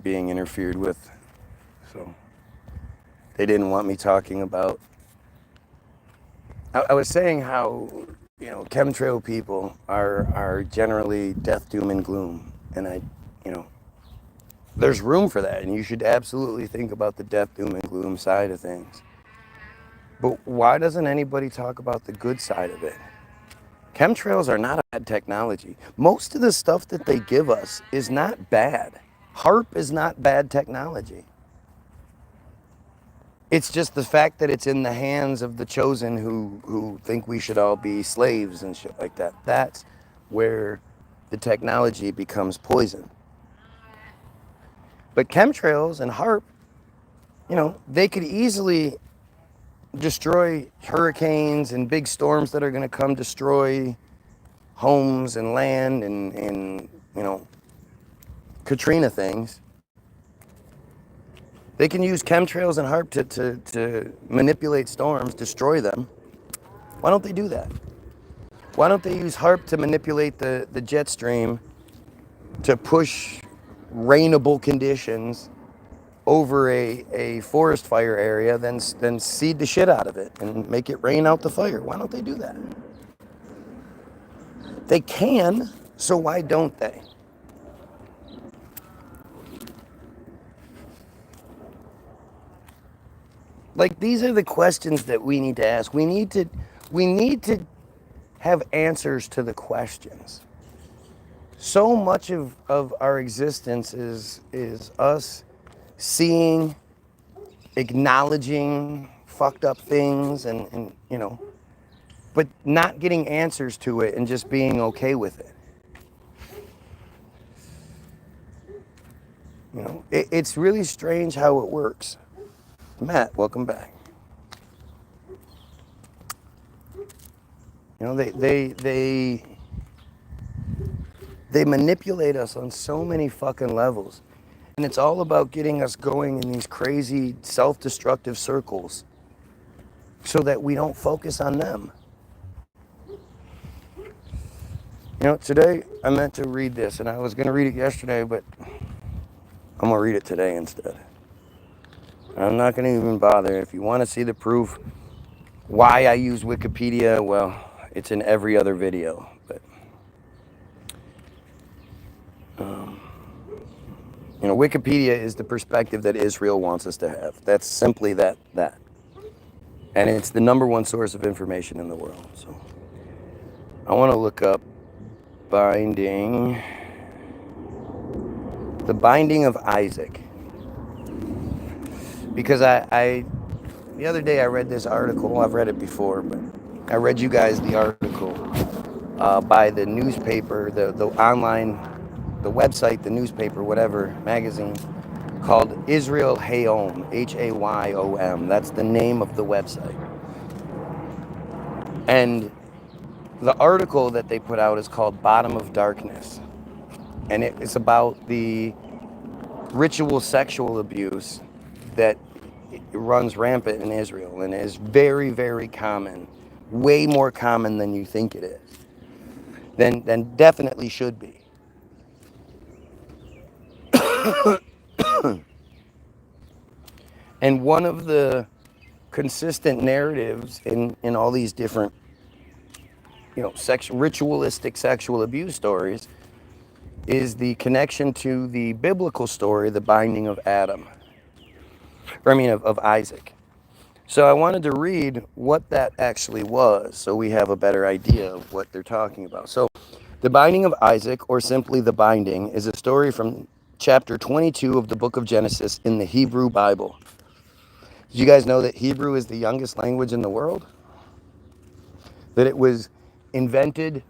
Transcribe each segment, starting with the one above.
being interfered with. So they didn't want me talking about. I was saying how, chemtrail people are generally death, doom, and gloom. And there's room for that. And you should absolutely think about the death, doom, and gloom side of things. But why doesn't anybody talk about the good side of it? Chemtrails are not a bad technology. Most of the stuff that they give us is not bad. HARP is not bad technology. It's just the fact that it's in the hands of the chosen who think we should all be slaves and shit like that. That's where the technology becomes poison. But chemtrails and HARP, they could easily destroy hurricanes and big storms that are going to come destroy homes and land and Katrina things. They can use chemtrails and HARP to manipulate storms, destroy them. Why don't they do that? Why don't they use HARP to manipulate the jet stream to push rainable conditions over a forest fire area, then seed the shit out of it and make it rain out the fire? Why don't they do that? They can, so why don't they? Like, these are the questions that we need to ask. We need to have answers to the questions. So much of our existence is us seeing, acknowledging fucked up things and but not getting answers to it and just being okay with it. It's really strange how it works. Matt, welcome back. They manipulate us on so many fucking levels. And it's all about getting us going in these crazy self-destructive circles so that we don't focus on them. Today I meant to read this, and I was going to read it yesterday, but I'm going to read it today instead. I'm not going to even bother. If you want to see the proof why I use Wikipedia, well, it's in every other video. But Wikipedia is the perspective that Israel wants us to have. That's simply that. And it's the number one source of information in the world. So I want to look up the binding of Isaac. Because the other day I read this article. I've read it before, but I read you guys the article by the newspaper, the online, the website, the newspaper, whatever, magazine, called Israel Hayom, Hayom. That's the name of the website. And the article that they put out is called Bottom of Darkness. And it's about the ritual sexual abuse that runs rampant in Israel and is very, very common, way more common than you think it is, than definitely should be. And one of the consistent narratives in all these different, ritualistic sexual abuse stories is the connection to the biblical story, the binding of of Isaac. So I wanted to read what that actually was so we have a better idea of what they're talking about. So the binding of Isaac, or simply the binding, is a story from chapter 22 of the book of Genesis in the Hebrew Bible. Did you guys know that Hebrew is the youngest language in the world? That it was invented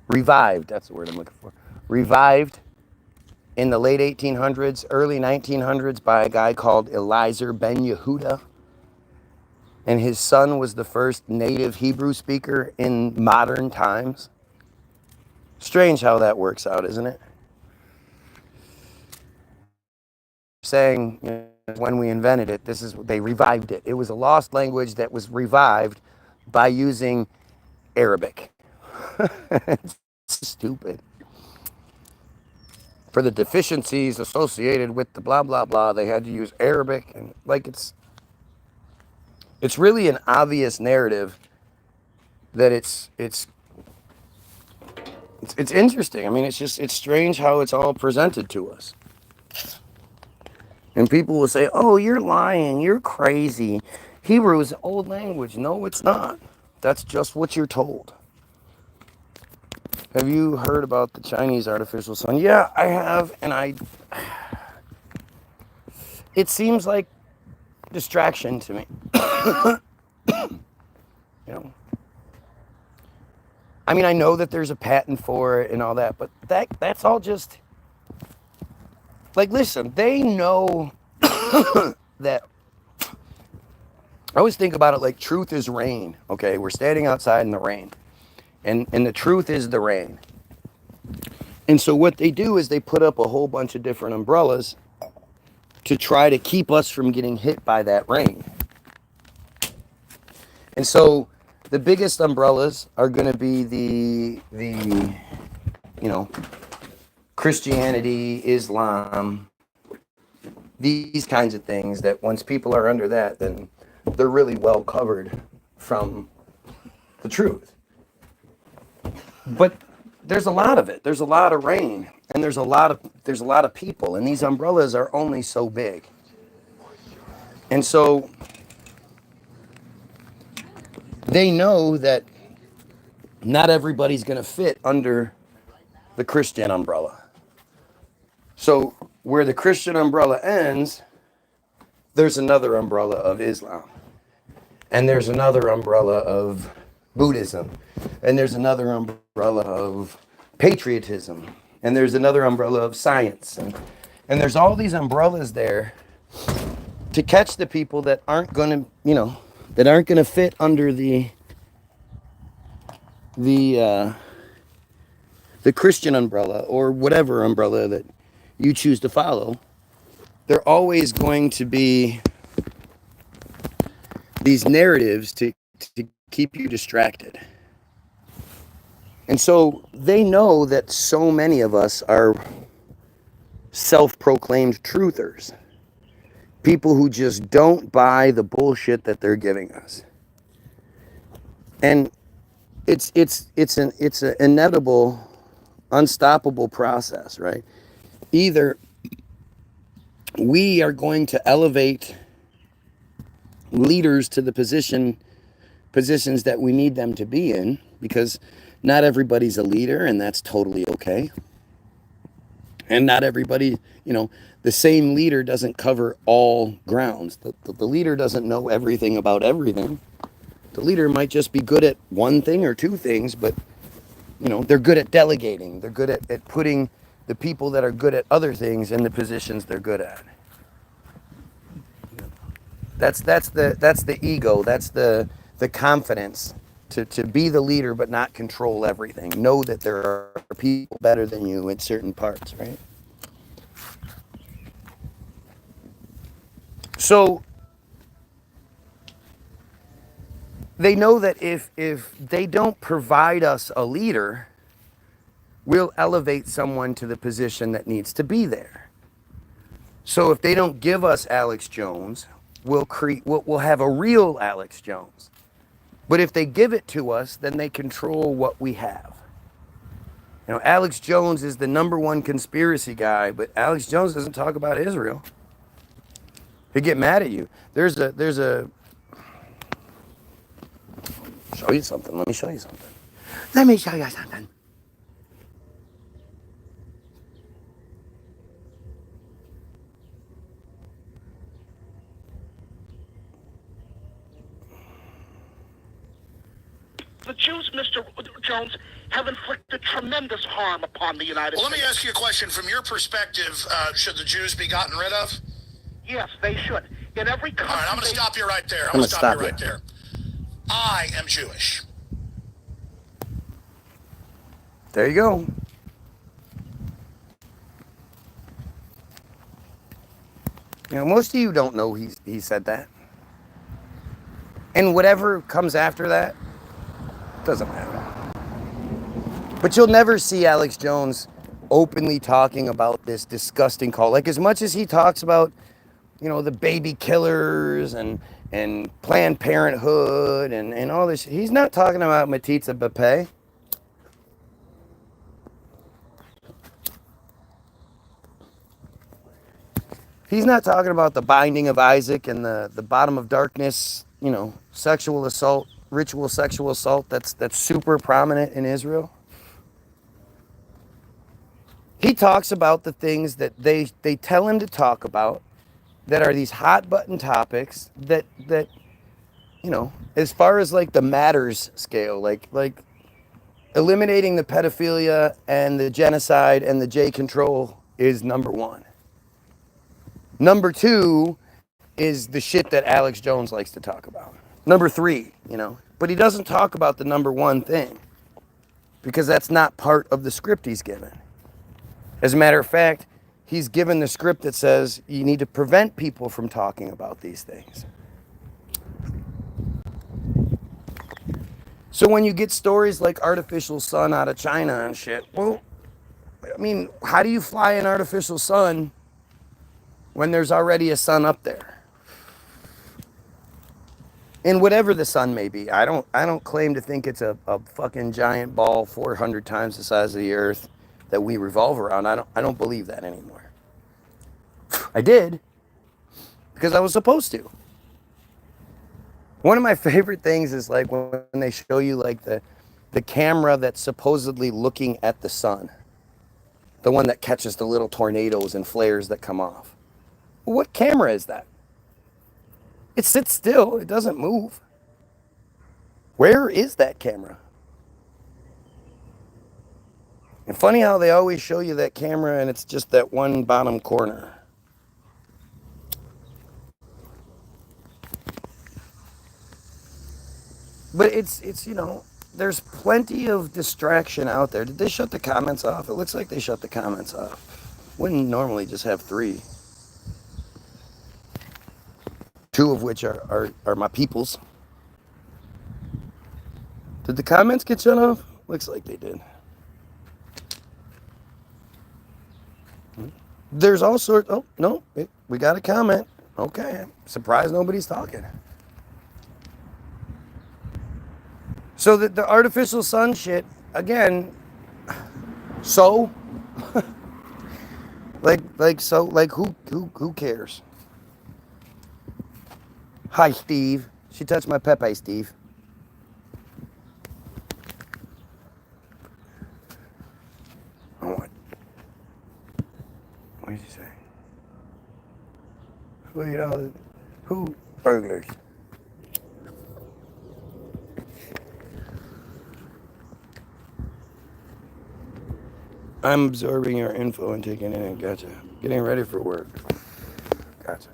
revived, that's the word I'm looking for, revived in the late 1800s, early 1900s by a guy called Eliezer Ben Yehuda. And his son was the first native Hebrew speaker in modern times. Strange how that works out, isn't it? Saying, when we invented it, they revived it. It was a lost language that was revived by using Arabic. It's stupid. For the deficiencies associated with the blah blah blah, they had to use Arabic, and like it's really an obvious narrative that it's interesting. I mean, it's strange how it's all presented to us. And people will say, "Oh, you're lying. You're crazy. Hebrew is an old language." No, it's not. That's just what you're told. Have you heard about the Chinese artificial sun? Yeah, I have, and it seems like distraction to me. You know, I mean, I know that there's a patent for it and all that, but that's all just like, listen, they know that. I always think about it like truth is rain. Okay, we're standing outside in the rain, and the truth is the rain. And so what they do is they put up a whole bunch of different umbrellas to try to keep us from getting hit by that rain. And so the biggest umbrellas are going to be the Christianity, Islam, these kinds of things, that once people are under that, then they're really well covered from the truth. But there's a lot of it. There's a lot of rain, and there's a lot of people, and these umbrellas are only so big. And so they know that not everybody's going to fit under the Christian umbrella. So where the Christian umbrella ends, there's another umbrella of Islam. And there's another umbrella of Buddhism. And there's another umbrella of patriotism. And there's another umbrella of science. And there's all these umbrellas there to catch the people that aren't going to, fit under the Christian umbrella, or whatever umbrella that you choose to follow. They're always going to be these narratives to keep you distracted. And so they know that so many of us are self-proclaimed truthers. People who just don't buy the bullshit that they're giving us. And it's an inevitable, unstoppable process, right? Either we are going to elevate leaders to the positions that we need them to be in, because not everybody's a leader, and that's totally okay. And not everybody, the same leader doesn't cover all grounds. The leader doesn't know everything about everything. The leader might just be good at one thing or two things, but they're good at delegating. They're good at putting the people that are good at other things in the positions they're good at. That's the ego. That's the confidence to be the leader but not control everything. Know that there are people better than you in certain parts, right? So they know that if they don't provide us a leader, we'll elevate someone to the position that needs to be there. So if they don't give us Alex Jones, we'll have a real Alex Jones. But if they give it to us, then they control what we have. Alex Jones is the #1 conspiracy guy, but Alex Jones doesn't talk about Israel. He'd get mad at you. There's a show you something. Let me show you something. Let me show you something. The Jews, Mr. Jones, have inflicted tremendous harm upon the United States. Let me ask you a question. From your perspective, should the Jews be gotten rid of? Yes, they should. In every country... All right, I'm going to stop you right there. I'm going to stop you right there. I am Jewish. There you go. Most of you don't know he said that. And whatever comes after that, doesn't matter. But you'll never see Alex Jones openly talking about this disgusting cult. Like, as much as he talks about, you know, the baby killers and Planned Parenthood and all this, he's not talking about Matitza Bape. He's not talking about the binding of Isaac and the bottom of darkness, you know, sexual assault, ritual sexual assault that's super prominent in Israel. He talks about the things that they tell him to talk about that are these hot button topics that you know, as far as like the matters scale, like eliminating the pedophilia and the genocide and the J control is number one. Number two is the shit that Alex Jones likes to talk about. Number three, you know, but he doesn't talk about the number one thing because that's not part of the script he's given. As a matter of fact, he's given the script that says you need to prevent people from talking about these things. So when you get stories like artificial sun out of China and shit, well, I mean, how do you fly an artificial sun when there's already a sun up there? And whatever the sun may be, I don't claim to think it's a fucking giant ball 400 times the size of the earth that we revolve around. I don't believe that anymore. I did because I was supposed to. One of my favorite things is like when they show you like the camera that's supposedly looking at the sun. The one that catches the little tornadoes and flares that come off. Well, what camera is that? It sits still. It doesn't move. Where is that camera? And funny how they always show you that camera and it's just that one bottom corner. But it's you know, there's plenty of distraction out there. Did they shut the comments off? It looks like they shut the comments off. Wouldn't normally just have 3. 2 of which are my peoples. Did the comments get shut off? Looks like they did. There's all sorts. Oh, no. We got a comment. Okay. Surprised nobody's talking. So the artificial sun shit, again, so? who cares? Hi, Steve. She touched my Pepe, Steve. Oh, what? What did you say? Who burglars? I'm absorbing your info and taking it in. Gotcha. Getting ready for work. Gotcha.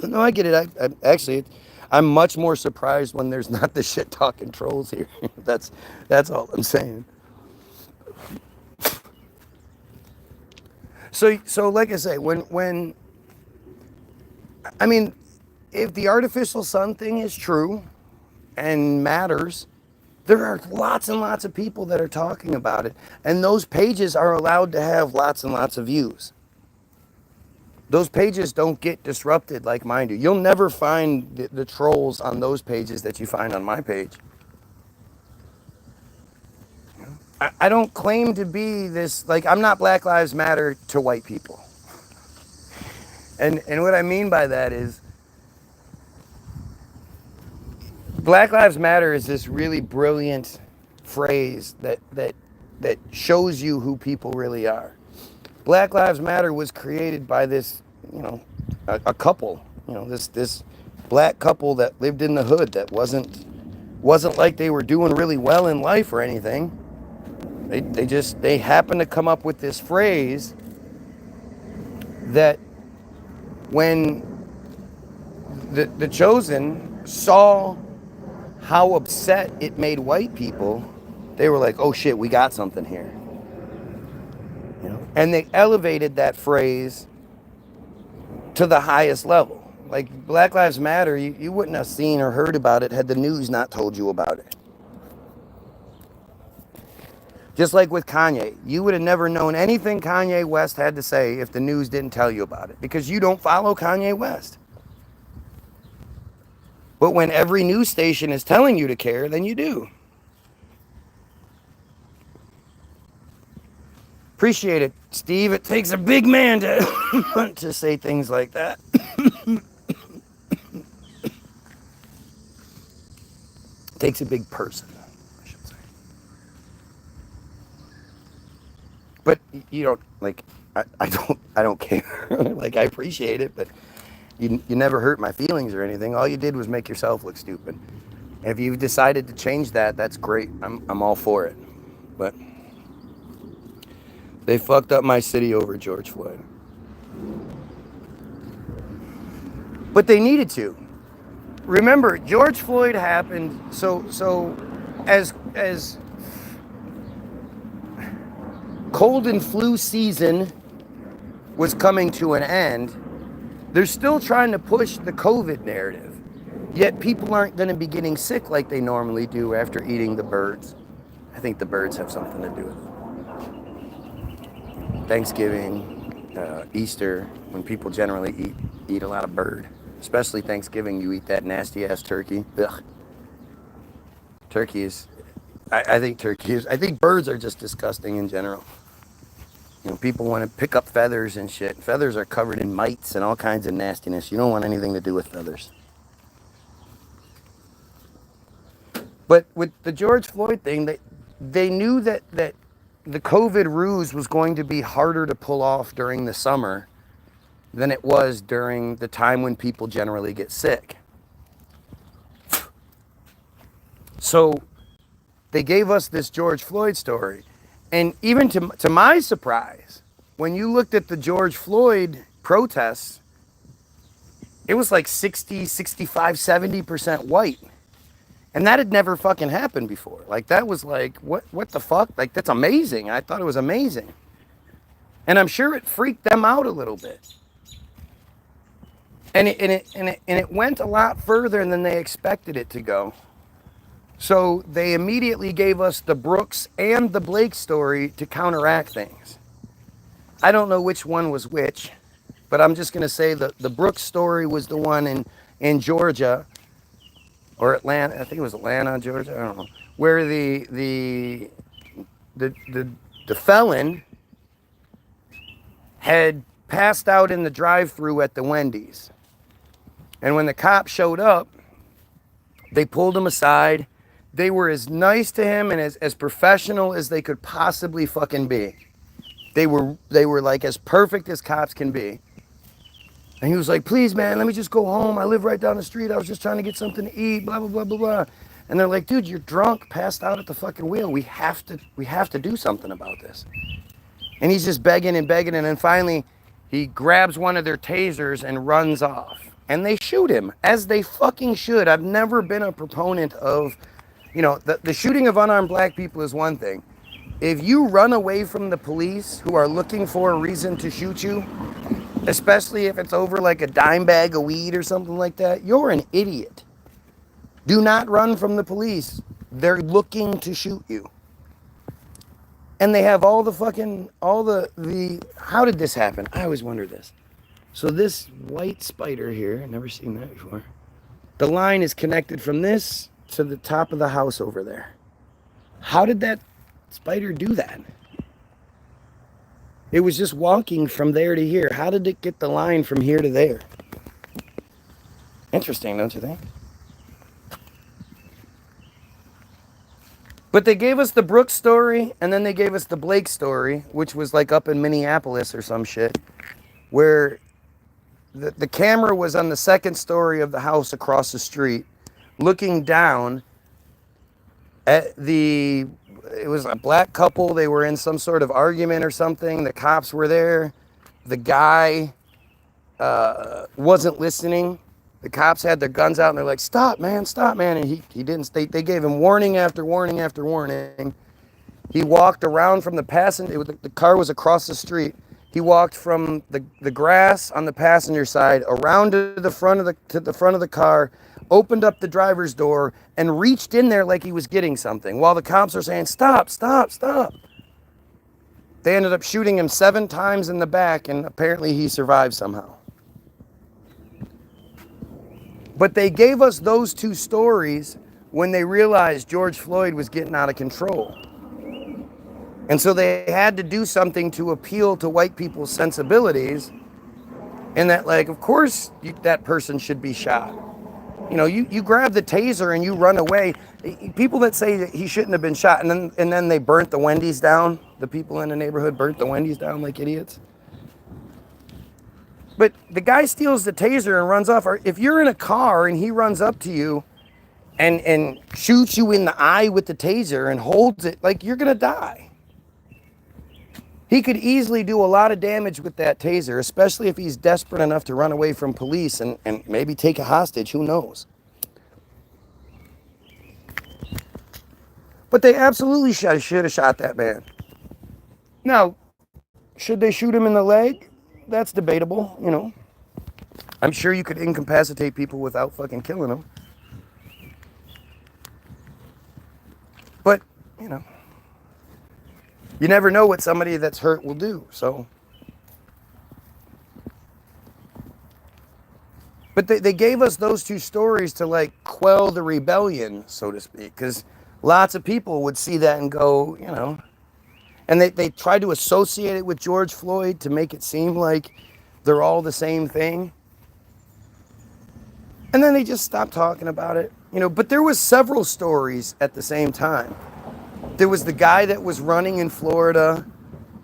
No, I get it. I'm much more surprised when there's not the shit talking trolls here. That's all I'm saying. So like I say, when I mean, if the artificial sun thing is true and matters, there are lots and lots of people that are talking about it, and those pages are allowed to have lots and lots of views. Those pages don't get disrupted like mine do. You'll never find the trolls on those pages that you find on my page. I don't claim to be this, like, I'm not Black Lives Matter to white people. And what I mean by that is, Black Lives Matter is this really brilliant phrase that shows you who people really are. Black Lives Matter was created by this, you know, a couple, you know, this black couple that lived in the hood that wasn't like they were doing really well in life or anything. They happened to come up with this phrase that when the Chosen saw how upset it made white people, they were like, oh shit, we got something here. You know? And they elevated that phrase to the highest level. Like Black Lives Matter, you wouldn't have seen or heard about it had the news not told you about it. Just like with Kanye. You would have never known anything Kanye West had to say if the news didn't tell you about it, because you don't follow Kanye West. But when every news station is telling you to care, then you do. Appreciate it, Steve. It takes a big man to, to say things like that. It takes a big person, I should say. But you don't, like, I don't care. Like, I appreciate it, but you never hurt my feelings or anything. All you did was make yourself look stupid. If you've decided to change that, that's great. I'm all for it. But they fucked up my city over George Floyd. But they needed to. Remember, George Floyd happened, so as cold and flu season was coming to an end, they're still trying to push the COVID narrative. Yet people aren't going to be getting sick like they normally do after eating the birds. I think the birds have something to do with it. Thanksgiving, Easter, when people generally eat a lot of bird. Especially Thanksgiving, you eat that nasty ass turkey. Ugh. Turkey is, I think birds are just disgusting in general. You know, people want to pick up feathers and shit. Feathers are covered in mites and all kinds of nastiness. You don't want anything to do with feathers. But with the George Floyd thing, they knew that the COVID ruse was going to be harder to pull off during the summer than it was during the time when people generally get sick. So they gave us this George Floyd story. And even to my surprise, when you looked at the George Floyd protests, it was like 60, 65, 70% white. And that had never fucking happened before. Like, that was like, what the fuck? Like, that's amazing. I thought it was amazing. And I'm sure it freaked them out a little bit. And it went a lot further than they expected it to go. So they immediately gave us the Brooks and the Blake story to counteract things. I don't know which one was which, but I'm just going to say that the Brooks story was the one in Georgia, or Atlanta, I think it was Atlanta, Georgia, I don't know, where the felon had passed out in the drive-thru at the Wendy's. And when the cops showed up, they pulled him aside. They were as nice to him and as professional as they could possibly fucking be. They were like as perfect as cops can be. And he was like, please, man, let me just go home. I live right down the street. I was just trying to get something to eat, blah, blah, blah, blah, blah. And they're like, dude, you're drunk, passed out at the fucking wheel. We have to do something about this. And he's just begging and begging. And then finally, he grabs one of their tasers and runs off. And they shoot him, as they fucking should. I've never been a proponent of, you know, the shooting of unarmed black people is one thing. If you run away from the police who are looking for a reason to shoot you, especially if it's over like a dime bag of weed or something like that, you're an idiot. Do not run from the police. They're looking to shoot you. And they have all the how did this happen? I always wonder this. So this white spider here, I've never seen that before. The line is connected from this to the top of the house over there. How did that spider do that? It was just walking from there to here. How did it get the line from here to there? Interesting, don't you think? But they gave us the Brooks story, and then they gave us the Blake story, which was like up in Minneapolis or some shit, where the camera was on the second story of the house across the street, looking down at it was a black couple. They were in some sort of argument or something. The cops were there. The guy wasn't listening. The cops had their guns out and they're like, stop, man. And he didn't stay. They gave him warning after warning after warning. He walked around from the passenger. The car was across the street. He walked from the grass on the passenger side around to the front of the car, opened up the driver's door, and reached in there like he was getting something, while the cops are saying, stop. They ended up shooting him 7 times in the back, and apparently he survived somehow. But they gave us those 2 stories when they realized George Floyd was getting out of control. And so they had to do something to appeal to white people's sensibilities, and that, like, of course that person should be shot. You know, you grab the taser and you run away. People that say that he shouldn't have been shot, and then they burnt the Wendy's down. The people in the neighborhood burnt the Wendy's down like idiots. But the guy steals the taser and runs off. Or if you're in a car and he runs up to you and shoots you in the eye with the taser and holds it, like, you're gonna die. He could easily do a lot of damage with that taser, especially if he's desperate enough to run away from police and maybe take a hostage, who knows. But they absolutely should have shot that man. Now, should they shoot him in the leg? That's debatable, you know. I'm sure you could incapacitate people without fucking killing them. But, you know, you never know what somebody that's hurt will do, so. But they gave us those 2 stories to, like, quell the rebellion, so to speak, because lots of people would see that and go, you know. And they tried to associate it with George Floyd to make it seem like they're all the same thing. And then they just stopped talking about it, you know. But there was several stories at the same time. There was the guy that was running in Florida.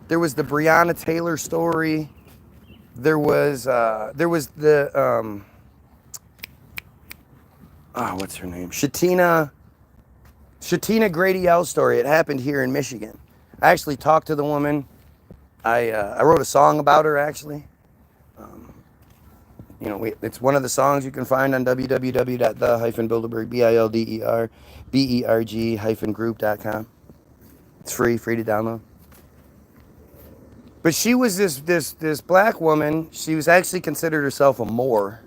There was the Breonna Taylor story. There was the what's her name? Shatina Grady L story. It happened here in Michigan. I actually talked to the woman. I wrote a song about her, actually. You know, it's one of the songs you can find on www.the-bilderberg-group.com. It's free to download. But she was this black woman. She was actually considered herself a Moor.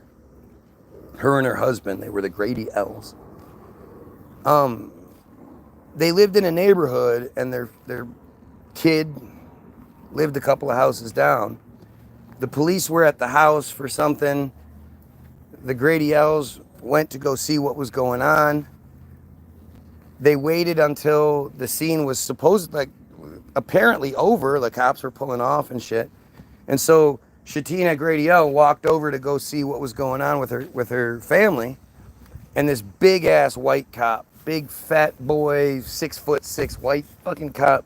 Her and her husband, they were the Grady L's. They lived in a neighborhood, and their kid lived a couple of houses down. The police were at the house for something. The Grady L's went to go see what was going on. They waited until the scene was apparently over. The cops were pulling off and shit. And so Shatina Grady L walked over to go see what was going on with her family. And this big ass white cop, big fat boy, 6'6" white fucking cop,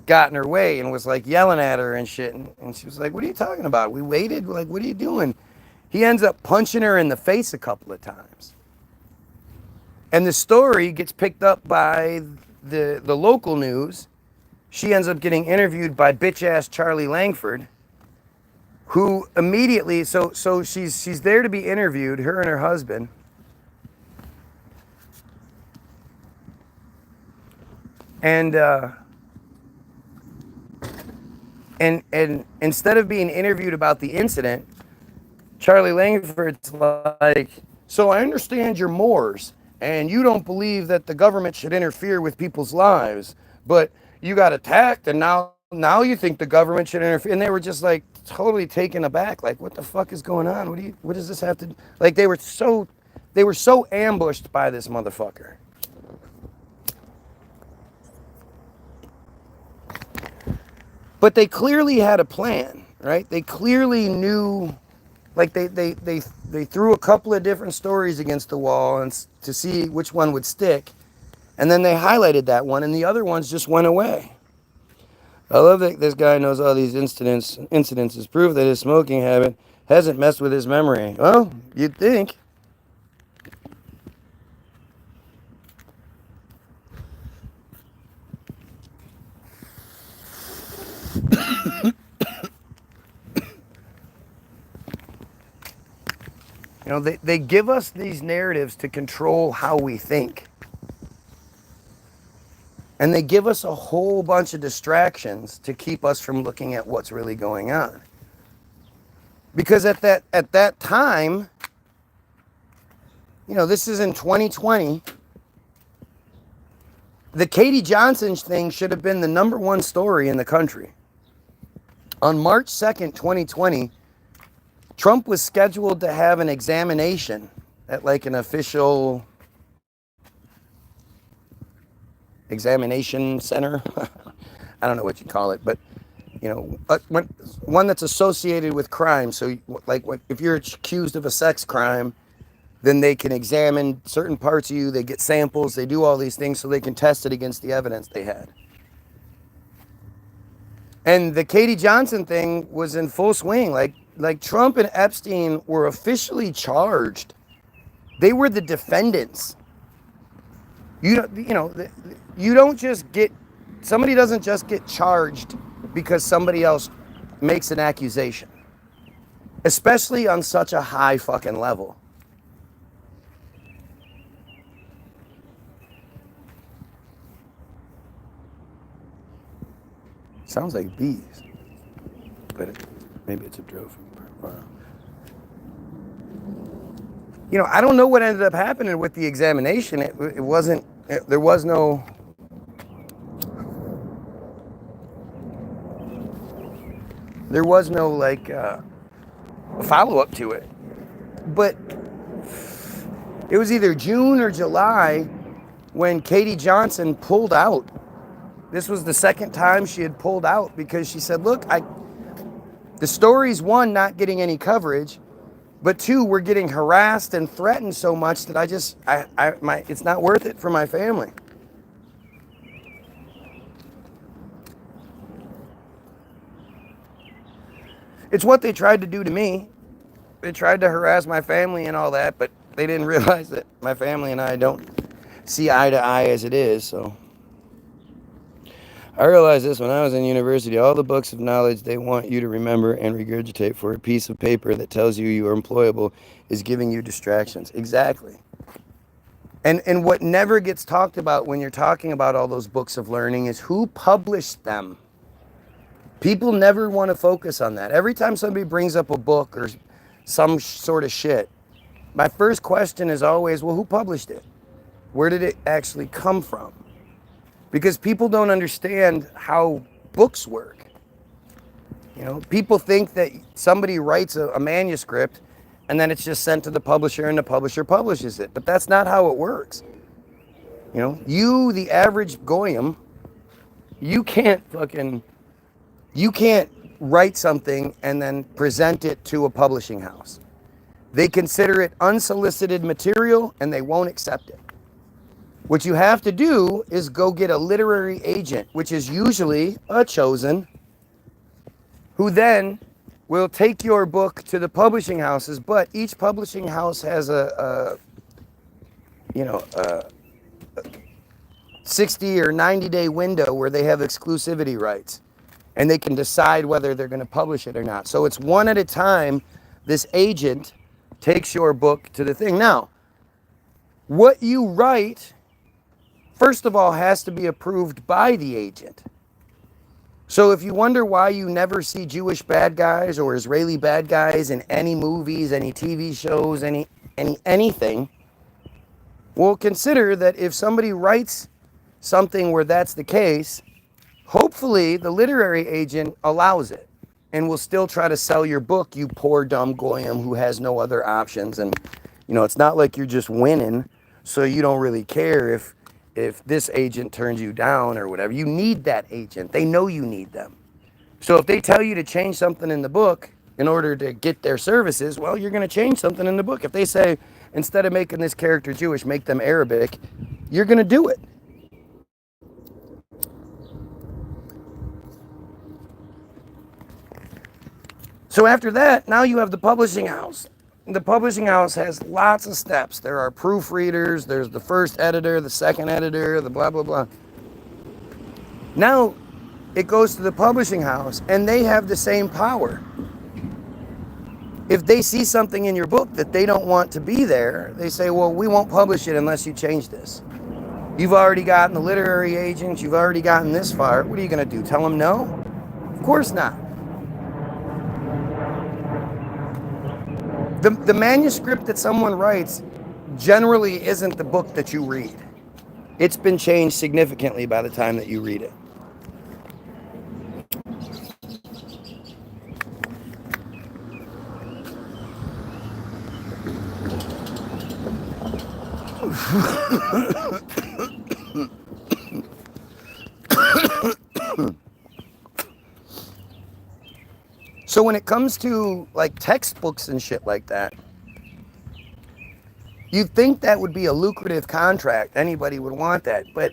got in her way and was like yelling at her and shit. And she was like, "What are you talking about? We waited. Like, what are you doing?" He ends up punching her in the face a couple of times. And the story gets picked up by the local news. She ends up getting interviewed by bitch ass Charlie Langford, who immediately, so she's there to be interviewed, her and her husband. And instead of being interviewed about the incident, Charlie Langford's like, "So I understand you're Moors, and you don't believe that the government should interfere with people's lives, but you got attacked, and now you think the government should interfere." And they were just like totally taken aback, like, "What the fuck is going on? What does this have to do?" Like, they were so ambushed by this motherfucker. But they clearly had a plan, right? They clearly knew, like, they threw a couple of different stories against the wall and to see which one would stick. And then they highlighted that one, and the other ones just went away. I love that this guy knows all these incidents is proof that his smoking habit hasn't messed with his memory. Well, you'd think. You know, they give us these narratives to control how we think. And they give us a whole bunch of distractions to keep us from looking at what's really going on. Because at that time, you know, this is in 2020, the Katie Johnson thing should have been the #1 story in the country. On March 2nd, 2020, Trump was scheduled to have an examination at like an official examination center. I don't know what you call it, but you know, one that's associated with crime. So like if you're accused of a sex crime, then they can examine certain parts of you, they get samples, they do all these things so they can test it against the evidence they had. And the Katie Johnson thing was in full swing. Like Trump and Epstein were officially charged. They were the defendants. You don't just get, somebody doesn't just get charged because somebody else makes an accusation, especially on such a high fucking level. Sounds like bees, but maybe it's a drone from. You know, I don't know what ended up happening with the examination. It wasn't. There was no. There was no like follow up to it, but it was either June or July when Katie Johnson pulled out. This was the second time she had pulled out because she said, look, the story's one, not getting any coverage, but two, we're getting harassed and threatened so much that it's not worth it for my family. It's what they tried to do to me. They tried to harass my family and all that, but they didn't realize that my family and I don't see eye to eye as it is, so. I realized this when I was in university. All the books of knowledge they want you to remember and regurgitate for a piece of paper that tells you are employable is giving you distractions. Exactly. And what never gets talked about when you're talking about all those books of learning is who published them. People never want to focus on that. Every time somebody brings up a book or some sort of shit, my first question is always, well, who published it? Where did it actually come from? Because people don't understand how books work. You know, people think that somebody writes a manuscript and then it's just sent to the publisher and the publisher publishes it. But that's not how it works. You know, you, the average Goyim, you can't write something and then present it to a publishing house. They consider it unsolicited material and they won't accept it. What you have to do is go get a literary agent, which is usually a chosen, who then will take your book to the publishing houses, but each publishing house has a 60 or 90-day window where they have exclusivity rights, and they can decide whether they're going to publish it or not. So it's one at a time. This agent takes your book to the thing. Now, what you write, first of all, has to be approved by the agent. So if you wonder why you never see Jewish bad guys or Israeli bad guys in any movies, any TV shows, anything, well, consider that if somebody writes something where that's the case, hopefully the literary agent allows it and will still try to sell your book, you poor dumb Goyim who has no other options. And, you know, it's not like you're just winning, so you don't really care if this agent turns you down or whatever. You need that agent. They know you need them. So if they tell you to change something in the book in order to get their services, well, you're going to change something in the book. If they say, instead of making this character Jewish, make them Arabic, you're going to do it. So after that, now you have the publishing house. The publishing house has lots of steps. There are proofreaders, there's the first editor, the second editor, the blah, blah, blah. Now it goes to the publishing house and they have the same power. If they see something in your book that they don't want to be there, they say, well, we won't publish it unless you change this. You've already gotten the literary agents, you've already gotten this far. What are you going to do? Tell them no? Of course not. The manuscript that someone writes generally isn't the book that you read. It's been changed significantly by the time that you read it. So when it comes to like textbooks and shit like that, you'd think that would be a lucrative contract. Anybody would want that, but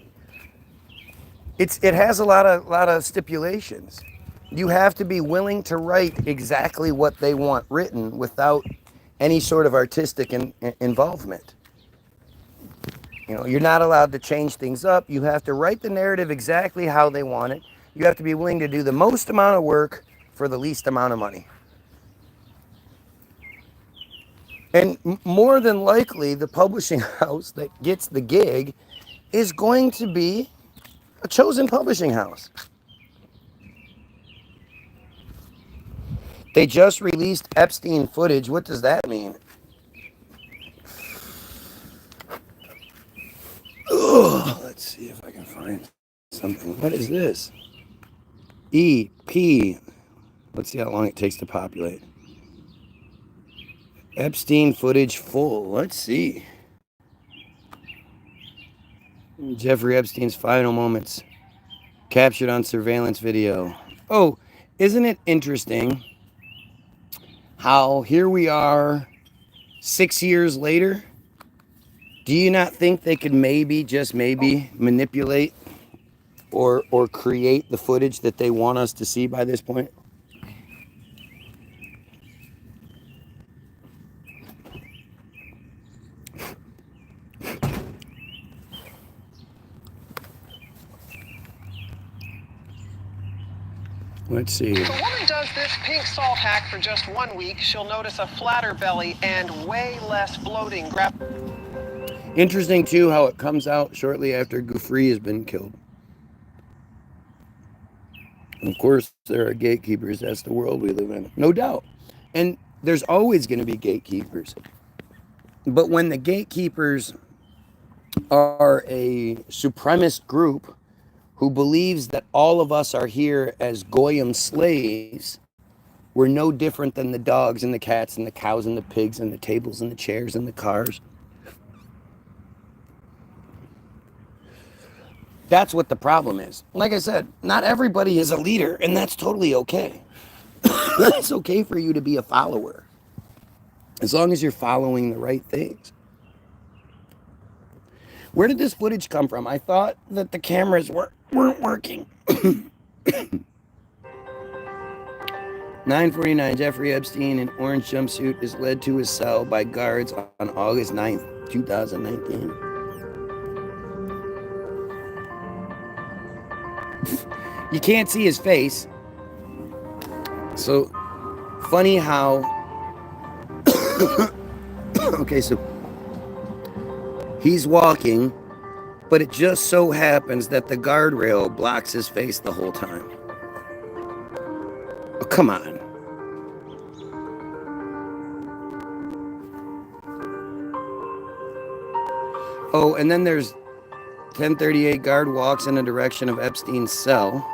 it has a lot of stipulations. You have to be willing to write exactly what they want written without any sort of artistic involvement. You know, you're not allowed to change things up. You have to write the narrative exactly how they want it. You have to be willing to do the most amount of work for the least amount of money. And more than likely, the publishing house that gets the gig is going to be a chosen publishing house. They just released Epstein footage. What does that mean? Ugh, let's see if I can find something. What is this? EP. Let's see how long it takes to populate. Epstein footage full. Let's see. Jeffrey Epstein's final moments captured on surveillance video. Oh, isn't it interesting how here we are 6 years later? Do you not think they could maybe, just maybe, manipulate or create the footage that they want us to see by this point? Let's see. If a woman does this pink salt hack for just 1 week, she'll notice a flatter belly and way less bloating. Interesting, too, how it comes out shortly after Gouffre has been killed. And of course, there are gatekeepers. That's the world we live in. No doubt. And there's always going to be gatekeepers. But when the gatekeepers are a supremacist group who believes that all of us are here as Goyim slaves, we're no different than the dogs and the cats and the cows and the pigs and the tables and the chairs and the cars. That's what the problem is. Like I said, not everybody is a leader, and that's totally okay. It's okay for you to be a follower, as long as you're following the right things. Where did this footage come from? I thought that the cameras weren't working. 9:49, Jeffrey Epstein in orange jumpsuit is led to his cell by guards on August 9th, 2019. You can't see his face. So, funny how... Okay, so... he's walking, but it just so happens that the guardrail blocks his face the whole time. Oh, come on. Oh, and then there's 10:38 guard walks in the direction of Epstein's cell.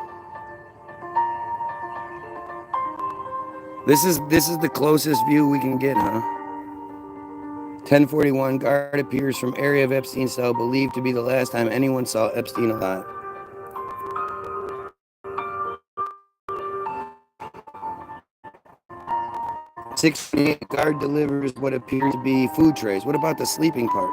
This is the closest view we can get, huh? 10:41 guard appears from area of Epstein's cell, believed to be the last time anyone saw Epstein alive. .68 guard delivers what appears to be food trays. What about the sleeping part?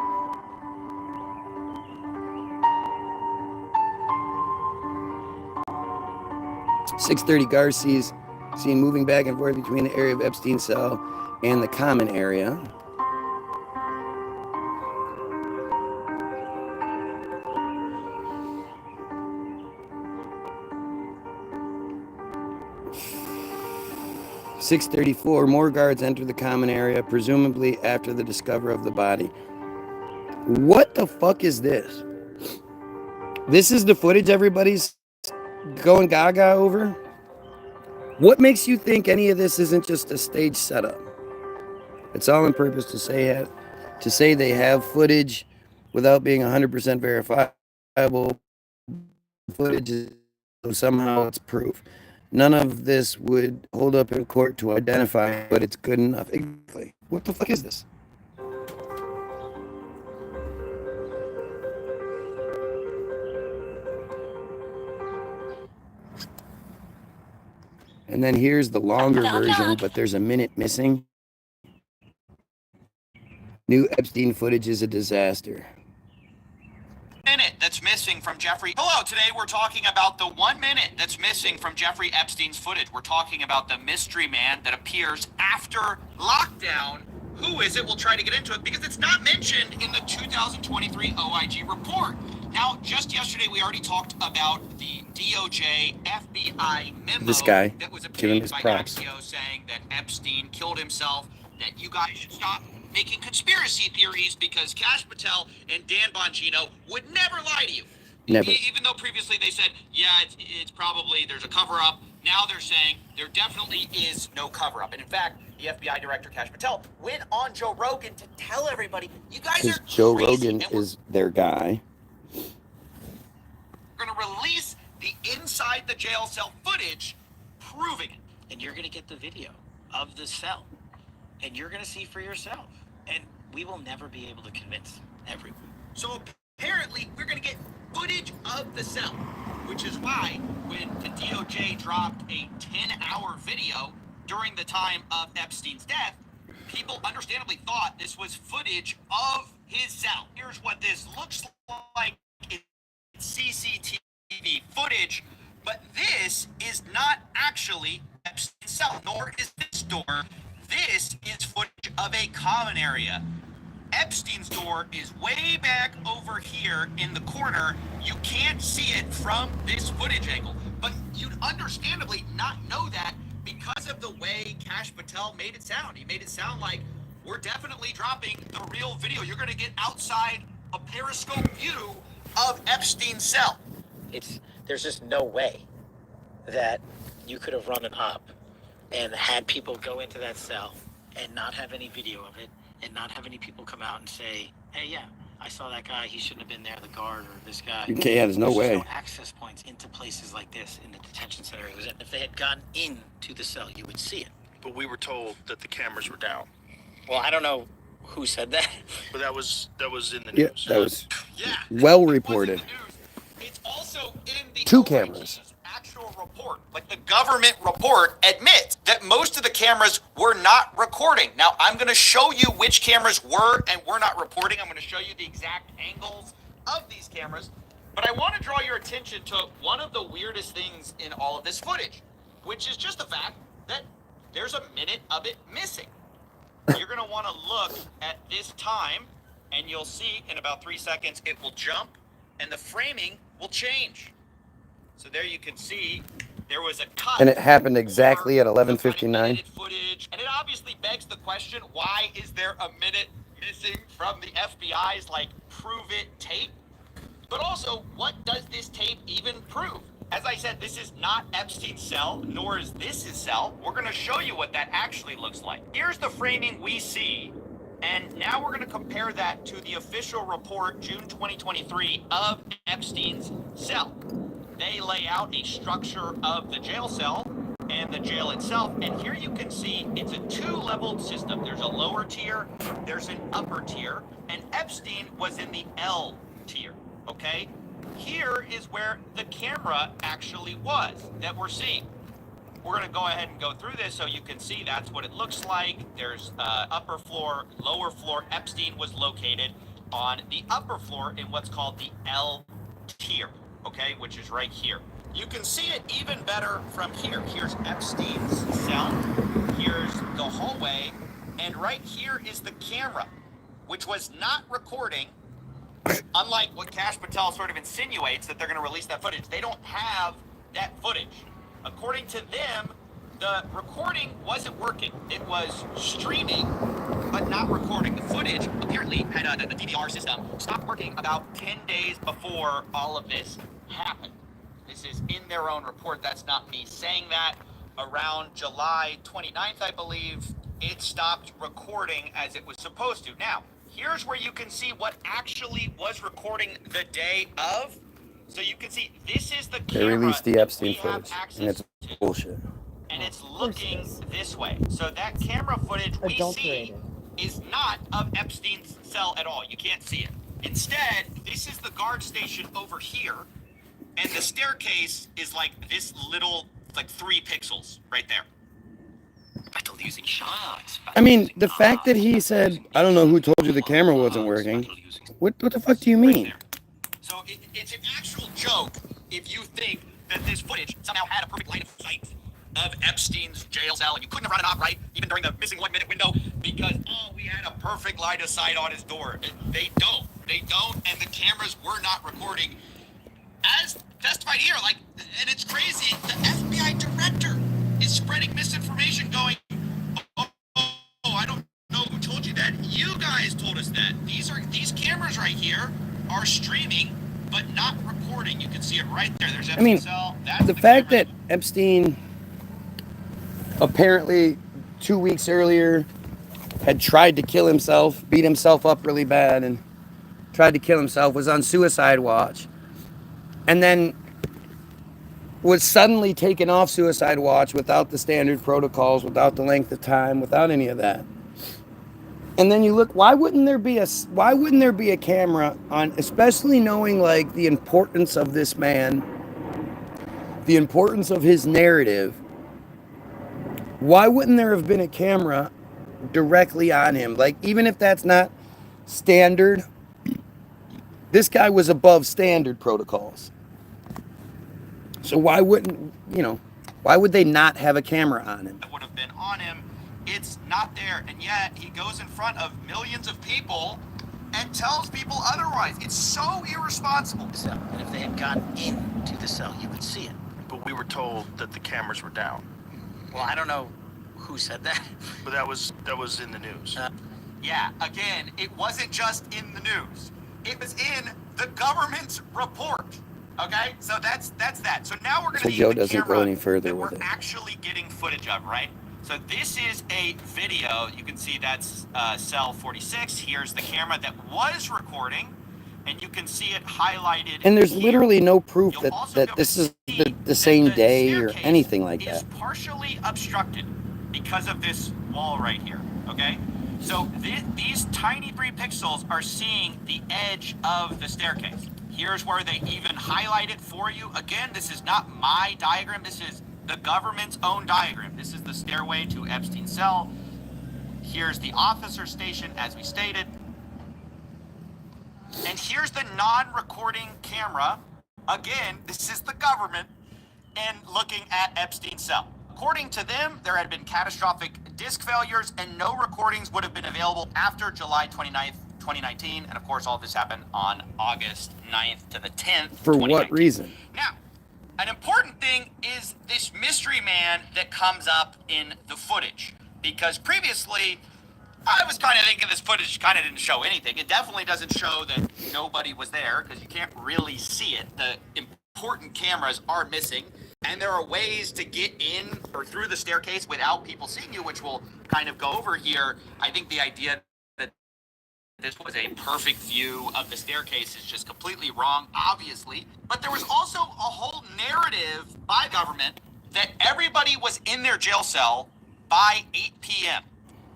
.30 guard seen moving back and forth between the area of Epstein's cell and the common area. .34 more guards enter the common area, presumably after the discovery of the body. What the fuck is this? This is the footage everybody's going gaga over? What makes you think any of this isn't just a stage setup? It's all on purpose to say they have footage without being 100% verifiable footage, so somehow it's proof. None of this would hold up in court to identify, but it's good enough. Exactly. What the fuck is this? And then here's the longer version, but there's a minute missing. New Epstein footage is a disaster. Minute that's missing from Jeffrey. Hello, today we're talking about the 1 minute that's missing from Jeffrey Epstein's footage. We're talking about the mystery man that appears after lockdown. Who is it? We'll try to get into it because it's not mentioned in the 2023 OIG report. Now, just yesterday, we already talked about the DOJ FBI memo This guy, that was giving obtained his by props. Axios saying that Epstein killed himself, that you guys should stop making conspiracy theories because Kash Patel and Dan Bongino would never lie to you. Never. Even though previously they said, yeah, it's probably, there's a cover-up. Now they're saying there definitely is no cover-up. And in fact, the FBI director, Kash Patel, went on Joe Rogan to tell everybody, you guys are Joe crazy. Rogan is their guy. We're going to release the inside the jail cell footage proving it. And you're going to get the video of the cell. And you're going to see for yourself. And we will never be able to convince everyone. So apparently, we're going to get footage of the cell, which is why when the DOJ dropped a 10-hour video during the time of Epstein's death, people understandably thought this was footage of his cell. Here's what this looks like. It's CCTV footage, but this is not actually Epstein's cell, nor is this door. This is footage of a common area. Epstein's door is way back over here in the corner. You can't see it from this footage angle, but you'd understandably not know that because of the way Kash Patel made it sound. He made it sound like we're definitely dropping the real video. You're going to get outside a periscope view of Epstein's cell. There's just no way that you could have run an op and had people go into that cell and not have any video of it and not have any people come out and say, hey, yeah, I saw that guy, he shouldn't have been there, the guard or this guy. Okay, yeah, there's no way. No access points into places like this in the detention center. It was, if they had gone into the cell, you would see it. But we were told that the cameras were down. Well, I don't know who said that. But that was in the Yeah, news. that was Yeah, well it was in reported. the news. It's also in the Two OIG's cameras. actual report. Like the government report admits that most of the cameras were not recording. Now, I'm going to show you which cameras were and were not reporting. I'm going to show you the exact angles of these cameras. But I want to draw your attention to one of the weirdest things in all of this footage, which is just the fact that there's a minute of it missing. You're going to want to look at this time, and you'll see in about 3 seconds it will jump, and the framing will change. So there you can see there was a cut. And it happened exactly at for 11:59. the footage, and it obviously begs the question, why is there a minute missing from the FBI's, like, prove it tape? But also, what does this tape even prove? As I said, this is not Epstein's cell, nor is this his cell. We're going to show you what that actually looks like. Here's the framing we see, and now we're going to compare that to the official report, June 2023, of Epstein's cell. They lay out a structure of the jail cell and the jail itself, and here you can see it's a two-leveled system. There's a lower tier, there's an upper tier, and Epstein was in the L tier, okay? Here is where the camera actually was that we're seeing. We're going to go ahead and go through this so you can see that's what it looks like. There's upper floor, lower floor. Epstein was located on the upper floor in what's called the L tier, okay, which is right here. You can see it even better from here. Here's Epstein's cell. Here's the hallway. And right here is the camera, which was not recording. Unlike what Kash Patel sort of insinuates that they're going to release that footage. They don't have that footage. According to them, the recording wasn't working. It was streaming, but not recording. The footage apparently had the DVR system stopped working about 10 days before all of this happened. This is in their own report. That's not me saying that. Around July 29th, I believe, it stopped recording as it was supposed to. Now, here's where you can see what actually was recording the day of. So you can see this is the They camera released the that Epstein we have footage, access and it's to. bullshit. And it's looking this way. So that camera footage we see is not of Epstein's cell at all. You can't see it. Instead, this is the guard station over here. And the staircase is like this little It's like 3 pixels right there. Battle using shots. I mean, the fact that he said, I don't know who told you the camera wasn't working. What the fuck do you mean? So it's an actual joke if you think that this footage somehow had a perfect line of sight of Epstein's jail cell, and you couldn't have run it off, right? Even during the missing 1 minute window, because, we had a perfect line of sight on his door. They don't, and the cameras were not recording. As testified here, and it's crazy, the FBI director is spreading misinformation going, I don't know who told you that. You guys told us that. These cameras right here are streaming, but not recording. You can see it right there. There's Epstein's cell. That's the fact that Epstein apparently 2 weeks earlier had tried to kill himself, beat himself up really bad, and tried to kill himself, was on suicide watch, and then was suddenly taken off suicide watch without the standard protocols, without the length of time, without any of that. And then you look, why wouldn't there be a camera on, especially knowing the importance of this man, the importance of his narrative? Why wouldn't there have been a camera directly on him? Even if that's not standard, this guy was above standard protocols. So why would they not have a camera on him? That would have been on him. It's not there, and yet he goes in front of millions of people and tells people otherwise. It's so irresponsible. And if they had gotten into the cell, you would see it. But we were told that the cameras were down. Well, I don't know who said that. But that was in the news. Yeah, again, it wasn't just in the news. It was in the government's report. Okay, so that's that. So now we're going to So Joe doesn't go any further with it. We're actually getting footage of, right? So this is a video. You can see that's cell 46. Here's the camera that was recording, and you can see it highlighted. And there's here. literally no proof You'll that also this is see the same that the day or staircase anything like that. is partially obstructed because of this wall right here. Okay, so these tiny 3 pixels are seeing the edge of the staircase. Here's where they even highlight it for you. Again, this is not my diagram. This is the government's own diagram. This is the stairway to Epstein's cell. Here's the officer station, as we stated. And here's the non-recording camera. Again, this is the government and looking at Epstein's cell. According to them, there had been catastrophic disk failures and no recordings would have been available after July 29th, 2019. And of course, all this happened on August 9th to the 10th. For what reason? Now, an important thing is this mystery man that comes up in the footage. Because previously, I was kind of thinking this footage kind of didn't show anything. It definitely doesn't show that nobody was there because you can't really see it. The important cameras are missing. And there are ways to get in or through the staircase without people seeing you, which we'll kind of go over here. I think the idea that this was a perfect view of the staircase is just completely wrong, obviously. But there was also a whole narrative by government that everybody was in their jail cell by 8 p.m.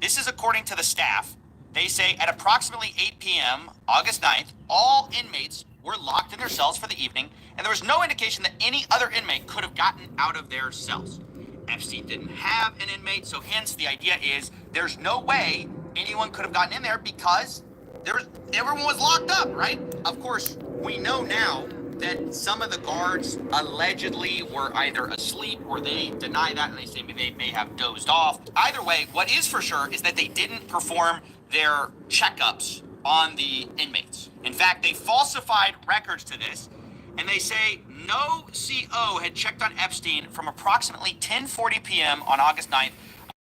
This is according to the staff. They say at approximately 8 p.m., August 9th, all inmates were locked in their cells for the evening, and there was no indication that any other inmate could have gotten out of their cells. Epstein didn't have an inmate, so hence the idea is there's no way anyone could have gotten in there because everyone was locked up, right? Of course, we know now that some of the guards allegedly were either asleep or they deny that and they say they may have dozed off. Either way, what is for sure is that they didn't perform their checkups on the inmates. In fact, they falsified records to this, and they say no CO had checked on Epstein from approximately 10:40 p.m. on August 9th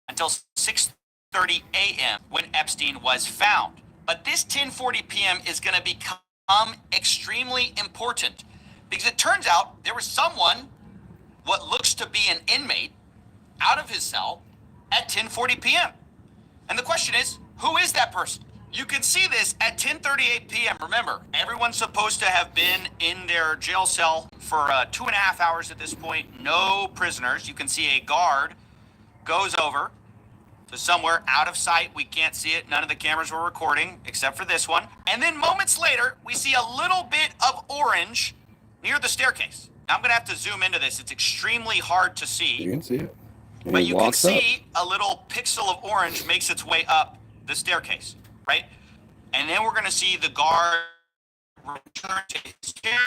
until 6:30 a.m. when Epstein was found. But this 10:40 p.m. is going to become extremely important because it turns out there was someone, what looks to be an inmate, out of his cell at 10:40 p.m. And the question is, who is that person? You can see this at 10:38 p.m. Remember, everyone's supposed to have been in their jail cell for 2.5 hours at this point. No prisoners. You can see a guard goes over to somewhere out of sight. We can't see it. None of the cameras were recording except for this one. And then moments later, we see a little bit of orange near the staircase. Now I'm going to have to zoom into this. It's extremely hard to You see, can see it. And but he you can walks up. see a little pixel of orange makes its way up the staircase, right? And then we're going to see the guard return to his chair,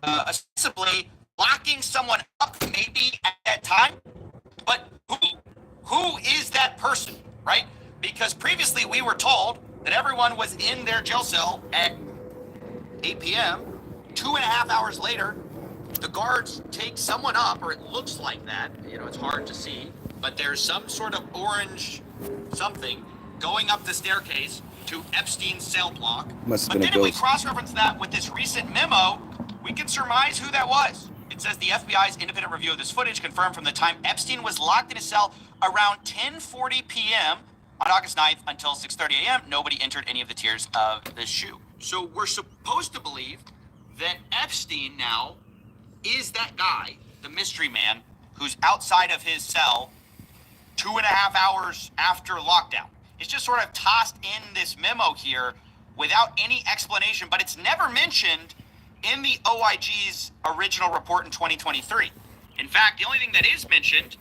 ostensibly locking someone up maybe at that time. But who is that person, right? Because previously we were told that everyone was in their jail cell at 8 p.m. 2.5 hours later, the guards take someone up, or it looks like that. You know, it's hard to see, but there's some sort of orange something going up the staircase to Epstein's cell block. Must have But been a then if we ghost. cross-reference that with this recent memo, we can surmise who that was. It says the FBI's independent review of this footage confirmed from the time Epstein was locked in his cell around 10:40 p.m. on August 9th until 6:30 a.m. Nobody entered any of the tiers of the shoe. So we're supposed to believe that Epstein now is that guy, the mystery man, who's outside of his cell 2.5 hours after lockdown. It's just sort of tossed in this memo here without any explanation, but it's never mentioned in the OIG's original report in 2023. In fact, the only thing that is mentioned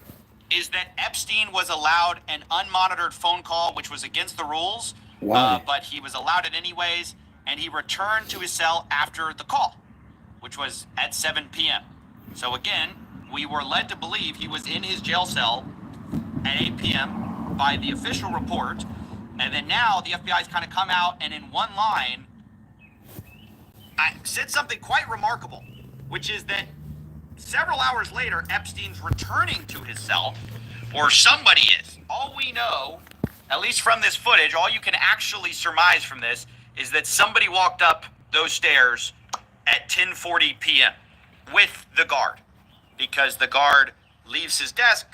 is that Epstein was allowed an unmonitored phone call, which was against the rules. Why? But he was allowed it anyways, and he returned to his cell after the call, which was at 7 p.m. So again, we were led to believe he was in his jail cell at 8 p.m. by the official report, and then now the FBI's kind of come out and in one line said something quite remarkable, which is that several hours later, Epstein's returning to his cell, or somebody is. All we know, at least from this footage, all you can actually surmise from this is that somebody walked up those stairs at 10:40 p.m. with the guard, because the guard leaves his desk,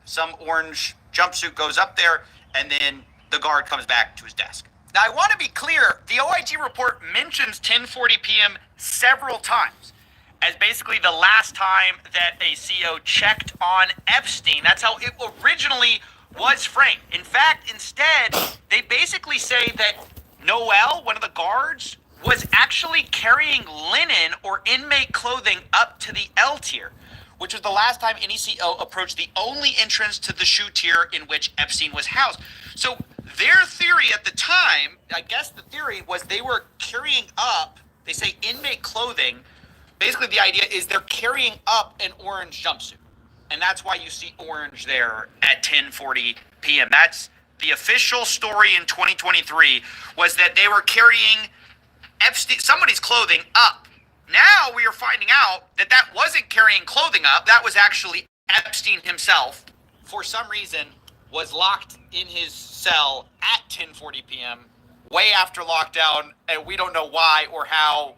some orange jumpsuit goes up there, and then the guard comes back to his desk. Now, I want to be clear, the OIG report mentions 10:40 p.m. several times as basically the last time that a CO checked on Epstein. That's how it originally was framed. In fact, instead, they basically say that Noel, one of the guards, was actually carrying linen or inmate clothing up to the L tier, which was the last time any CO approached the only entrance to the shoe tier in which Epstein was housed. So their theory at the time, I guess the theory was they were carrying up, they say inmate clothing. Basically the idea is they're carrying up an orange jumpsuit. And that's why you see orange there at 10:40 p.m. That's the official story in 2023, was that they were carrying Epstein, somebody's clothing up. Now we are finding out that that wasn't carrying clothing up. That was actually Epstein himself, for some reason, was locked in his cell at 10:40 p.m., way after lockdown, and we don't know why or how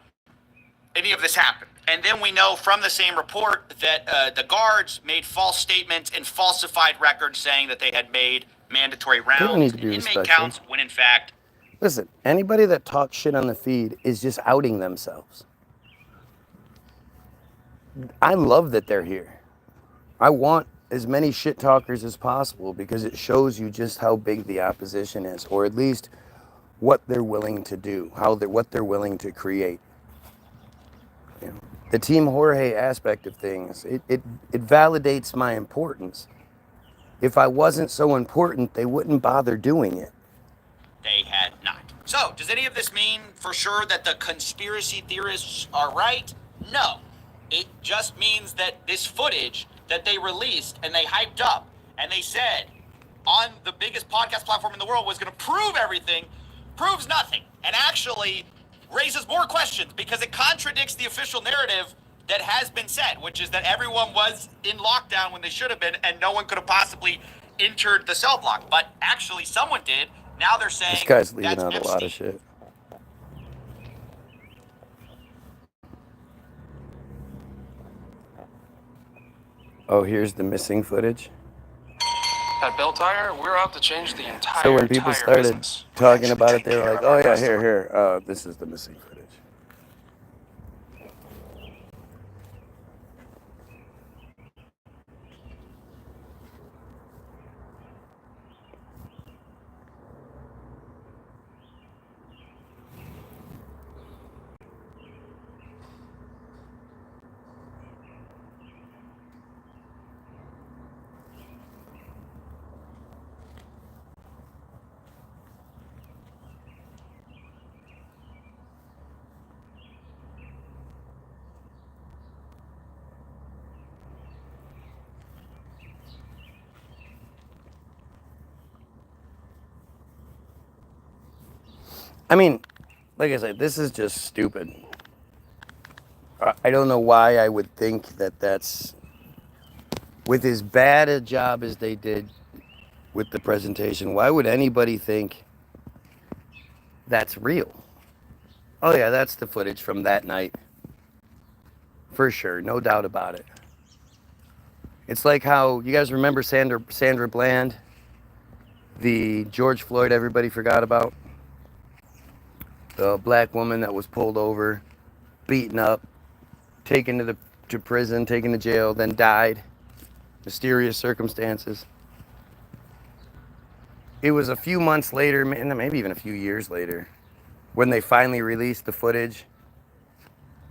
any of this happened. And then we know from the same report that the guards made false statements and falsified records saying that they had made mandatory don't rounds need to and be inmate respectful. counts, when in fact Listen, anybody that talks shit on the feed is just outing themselves. I love that they're here. I want as many shit talkers as possible because it shows you just how big the opposition is, or at least what they're willing to do, what they're willing to create. You know, the Team Jorge aspect of things, it validates my importance. If I wasn't so important, they wouldn't bother doing it. they had not. So, does any of this mean for sure that the conspiracy theorists are right? No. It just means that this footage that they released and they hyped up and they said on the biggest podcast platform in the world was going to prove everything, proves nothing, and actually raises more questions because it contradicts the official narrative that has been said, which is that everyone was in lockdown when they should have been and no one could have possibly entered the cell block. But actually someone did. Now they're saying This guy's leaving that's out a lot of Epstein. shit. Oh, here's the missing footage. At Bell Tire, we're out to change the entire So when people tire started business. talking about it, they were like, oh yeah, here. This is the missing footage. I mean, like I said, this is just stupid. I don't know why I would think that that's, with as bad a job as they did with the presentation, why would anybody think that's real? Oh yeah, that's the footage from that night. For sure, no doubt about it. It's like how, you guys remember Sandra Bland, the George Floyd everybody forgot about? The black woman that was pulled over, beaten up, taken to prison, taken to jail, then died. Mysterious circumstances. It was a few months later, maybe even a few years later, when they finally released the footage.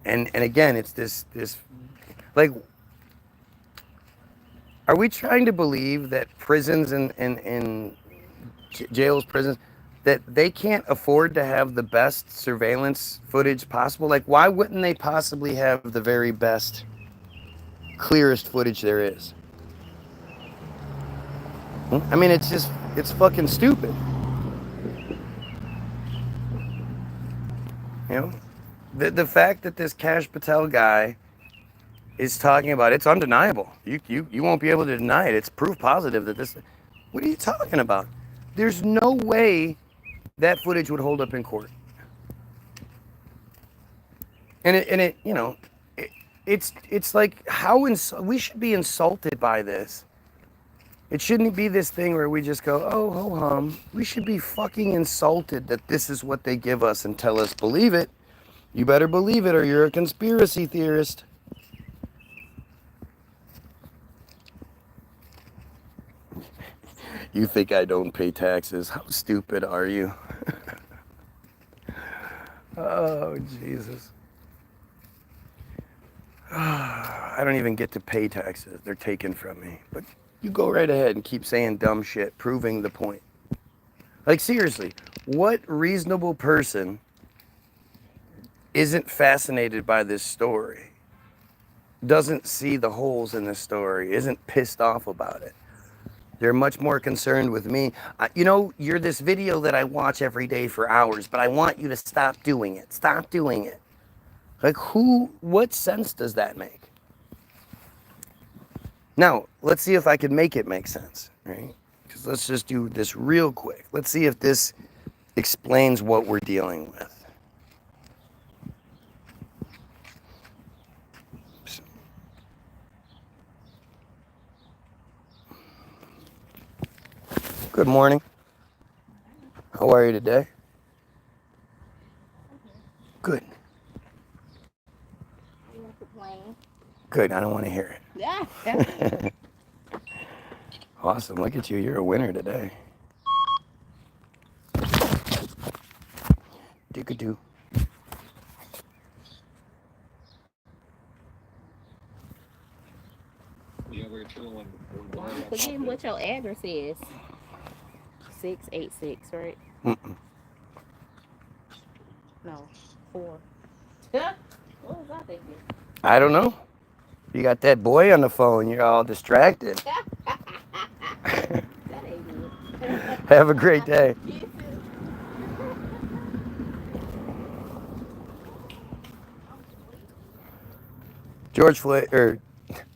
And again, it's this like, are we trying to believe that prisons and jails, prisons, that they can't afford to have the best surveillance footage possible? Like, why wouldn't they possibly have the very best, clearest footage there is? I mean, it's fucking stupid. You know, the fact that this Kash Patel guy is talking about, it's undeniable. You won't be able to deny it. It's proof positive that this. What are you talking about? There's no way that footage would hold up in court. And it you know, it's like, how we should be insulted by this. It shouldn't be this thing where we just go, oh, ho hum. We should be fucking insulted that this is what they give us and tell us, believe it. You better believe it or you're a conspiracy theorist. You think I don't pay taxes? How stupid are you? Oh, Jesus. I don't even get to pay taxes. They're taken from me. But you go right ahead and keep saying dumb shit, proving the point. Like, seriously, what reasonable person isn't fascinated by this story, doesn't see the holes in this story, isn't pissed off about it? They're much more concerned with me. You know, you're this video that I watch every day for hours, but I want you to stop doing it. Stop doing it. Like, what sense does that make? Now, let's see if I can make it make sense, right? Because let's just do this real quick. Let's see if this explains what we're dealing with. Good morning. How are you today? Good. Good, I don't want to hear it. Yeah. Awesome, look at you, you're a winner today. Dick-a-doo. Forget what your address is. 686, right? Mm-mm. No, 4. What was I thinking? I don't know. You got that boy on the phone, you're all distracted. That ain't good. Have a great day. You too. George Floyd, or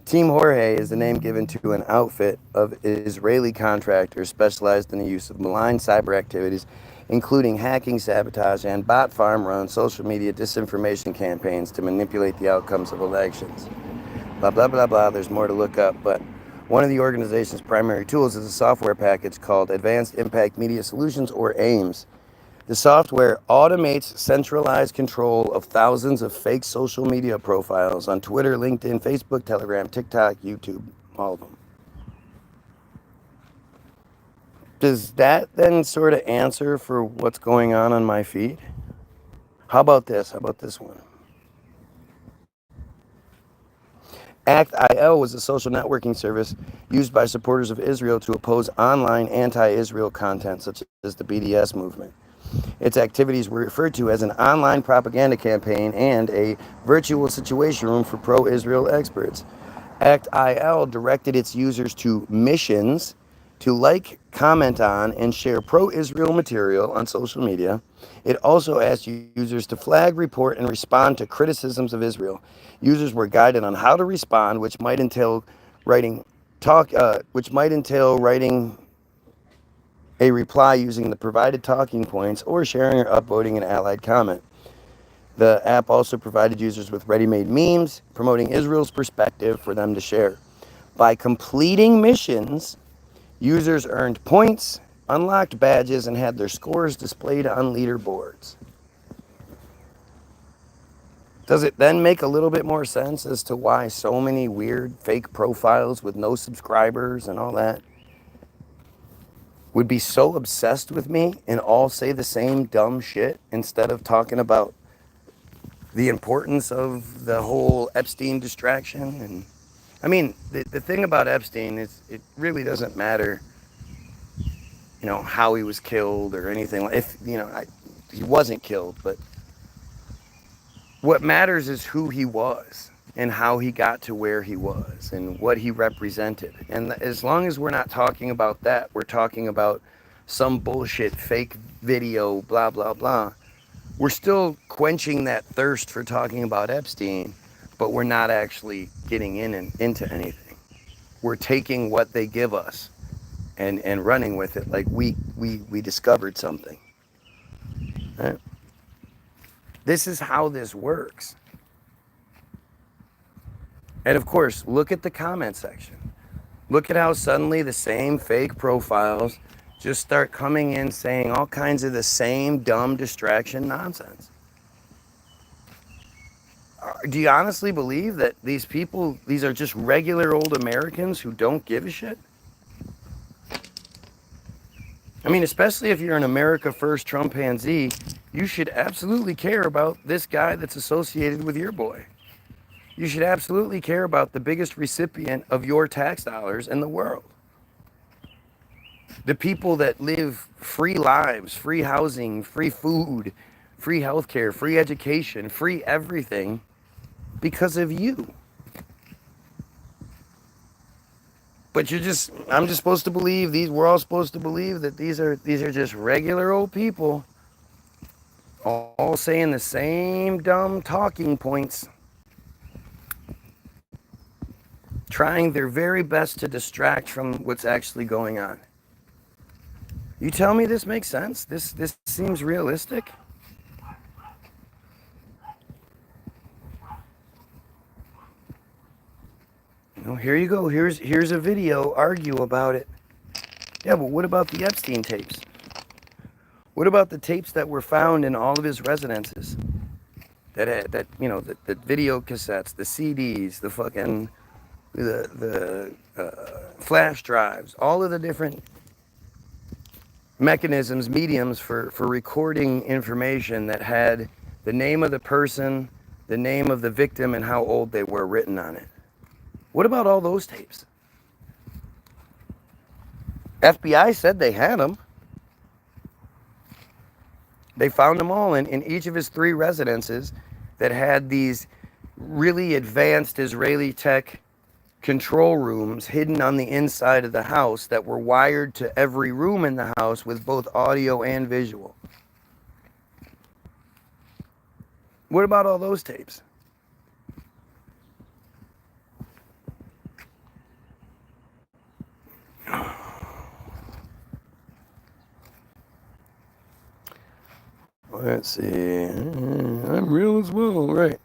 Team Jorge, is the name given to an outfit of Israeli contractors specialized in the use of malign cyber activities, including hacking, sabotage, and bot farm run social media disinformation campaigns to manipulate the outcomes of elections. Blah, blah, blah, blah. There's more to look up, but one of the organization's primary tools is a software package called Advanced Impact Media Solutions, or AIMS. The software automates centralized control of thousands of fake social media profiles on Twitter, LinkedIn, Facebook, Telegram, TikTok, YouTube, all of them. Does that then sort of answer for what's going on my feed? How about this? How about this one? ACT-IL was a social networking service used by supporters of Israel to oppose online anti-Israel content, such as the BDS movement. Its activities were referred to as an online propaganda campaign and a virtual situation room for pro-Israel experts. ACT-IL directed its users to missions to like, comment on, and share pro-Israel material on social media. It also asked users to flag, report, and respond to criticisms of Israel. Users were guided on how to respond, which might entail writing a reply using the provided talking points or sharing or upvoting an allied comment. The app also provided users with ready-made memes promoting Israel's perspective for them to share. By completing missions, users earned points, unlocked badges, and had their scores displayed on leaderboards. Does it then make a little bit more sense as to why so many weird fake profiles with no subscribers and all that would be so obsessed with me and all say the same dumb shit instead of talking about the importance of the whole Epstein distraction? And I mean, the thing about Epstein is it really doesn't matter, how he was killed or anything. If, he wasn't killed, but what matters is who he was and how he got to where he was and what he represented. And as long as we're not talking about that, we're talking about some bullshit fake video, blah, blah, blah. We're still quenching that thirst for talking about Epstein, but we're not actually getting into anything. We're taking what they give us and running with it like we discovered something. Right? This is how this works. And of course, look at the comment section. Look at how suddenly the same fake profiles just start coming in saying all kinds of the same dumb distraction nonsense. Do you honestly believe that these people, these are just regular old Americans who don't give a shit? I mean, especially if you're an America First Trumpanzee, you should absolutely care about this guy that's associated with your boy. You should absolutely care about the biggest recipient of your tax dollars in the world. The people that live free lives, free housing, free food, free healthcare, free education, free everything because of you. But I'm just supposed to believe we're all supposed to believe that these are just regular old people all saying the same dumb talking points, trying their very best to distract from what's actually going on. You tell me this makes sense? This seems realistic? Here you go. Here's a video. Argue about it. Yeah, but what about the Epstein tapes? What about the tapes that were found in all of his residences? The video cassettes, the CDs, the fucking the flash drives, all of the different mechanisms, mediums for recording information that had the name of the person, the name of the victim, and how old they were written on it. What about all those tapes? FBI said they had them. They found them all in each of his 3 residences that had these really advanced Israeli tech control rooms hidden on the inside of the house that were wired to every room in the house with both audio and visual. What about all those tapes? Let's see. I'm real as well, right?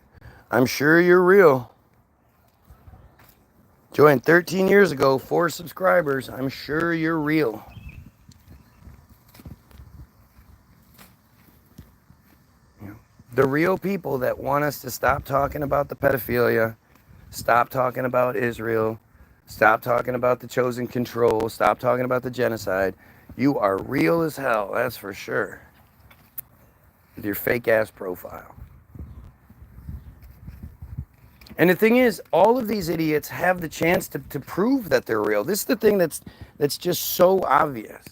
I'm sure you're real. Joined 13 years ago, 4 subscribers. I'm sure you're real. The real people that want us to stop talking about the pedophilia, stop talking about Israel, stop talking about the chosen control, stop talking about the genocide. You are real as hell, that's for sure. With your fake ass profile. And the thing is, all of these idiots have the chance to prove that they're real. This is the thing that's just so obvious.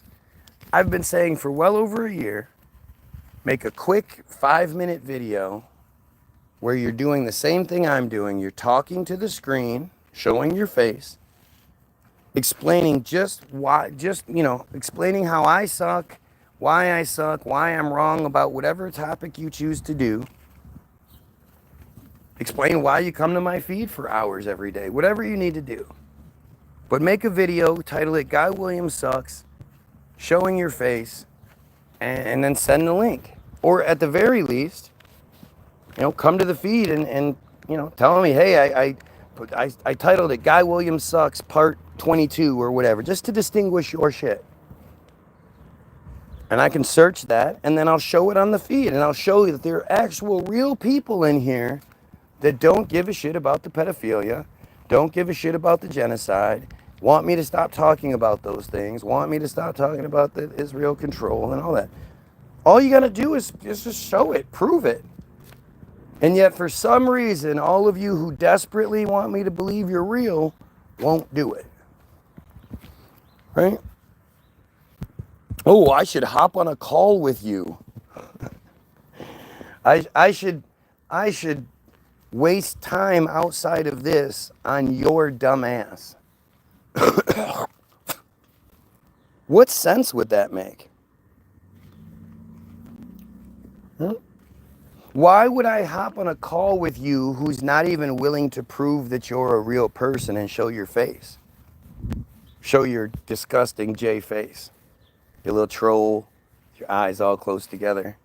I've been saying for well over a year, make a quick 5-minute video where you're doing the same thing I'm doing. You're talking to the screen, showing your face, explaining just why, explaining how I suck, why I'm wrong about whatever topic you choose to do. Explain why you come to my feed for hours every day, whatever you need to do. But make a video, title it Guy Williams Sucks, showing your face, and then send the link. Or at the very least, come to the feed and tell me, hey, I titled it Guy Williams Sucks Part 22 or whatever, just to distinguish your shit. And I can search that, and then I'll show it on the feed, and I'll show you that there are actual real people in here that don't give a shit about the pedophilia, don't give a shit about the genocide, want me to stop talking about those things, want me to stop talking about the Israel control and all that. All you gotta do is just show it, prove it. And yet for some reason, all of you who desperately want me to believe you're real won't do it. Right? Oh, I should hop on a call with you. I should waste time outside of this on your dumb ass. What sense would that make? Huh? Why would I hop on a call with you who's not even willing to prove that you're a real person and show your face? Show your disgusting J face. Your little troll, your eyes all close together.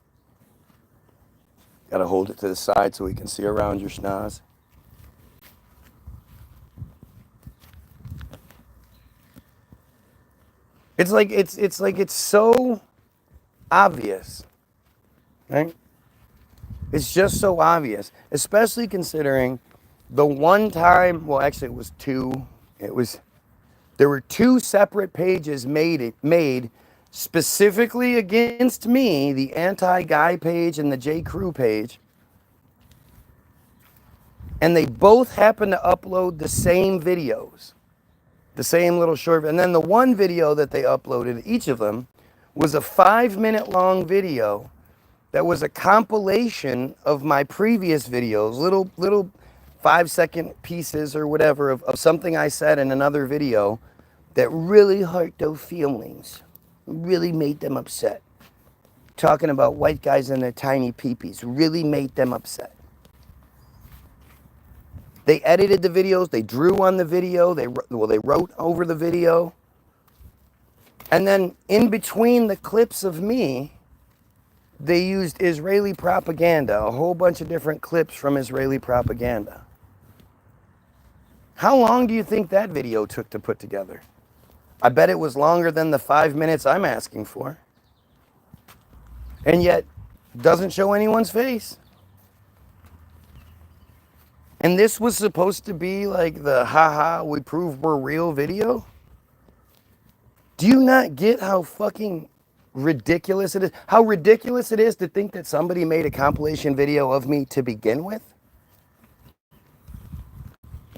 Gotta hold it to the side so we can see around your schnoz. It's like it's so obvious, right? It's just so obvious, especially considering the one time, well, actually it was two. There were two separate pages made specifically against me, the anti-Guy page and the J. Crew page. And they both happened to upload the same videos, the same little short. And then the one video that they uploaded, each of them, was a 5-minute long video that was a compilation of my previous videos, little 5-second pieces or whatever of something I said in another video that really hurt their feelings, really made them upset. Talking about white guys and their tiny peepees really made them upset. They edited the videos, they drew on the video, they wrote over the video. And then in between the clips of me, they used Israeli propaganda, a whole bunch of different clips from Israeli propaganda. How long do you think that video took to put together? I bet it was longer than the 5 minutes I'm asking for. And yet, doesn't show anyone's face. And this was supposed to be like the haha, we prove we're real video? Do you not get how fucking ridiculous it is? How ridiculous it is to think that somebody made a compilation video of me to begin with?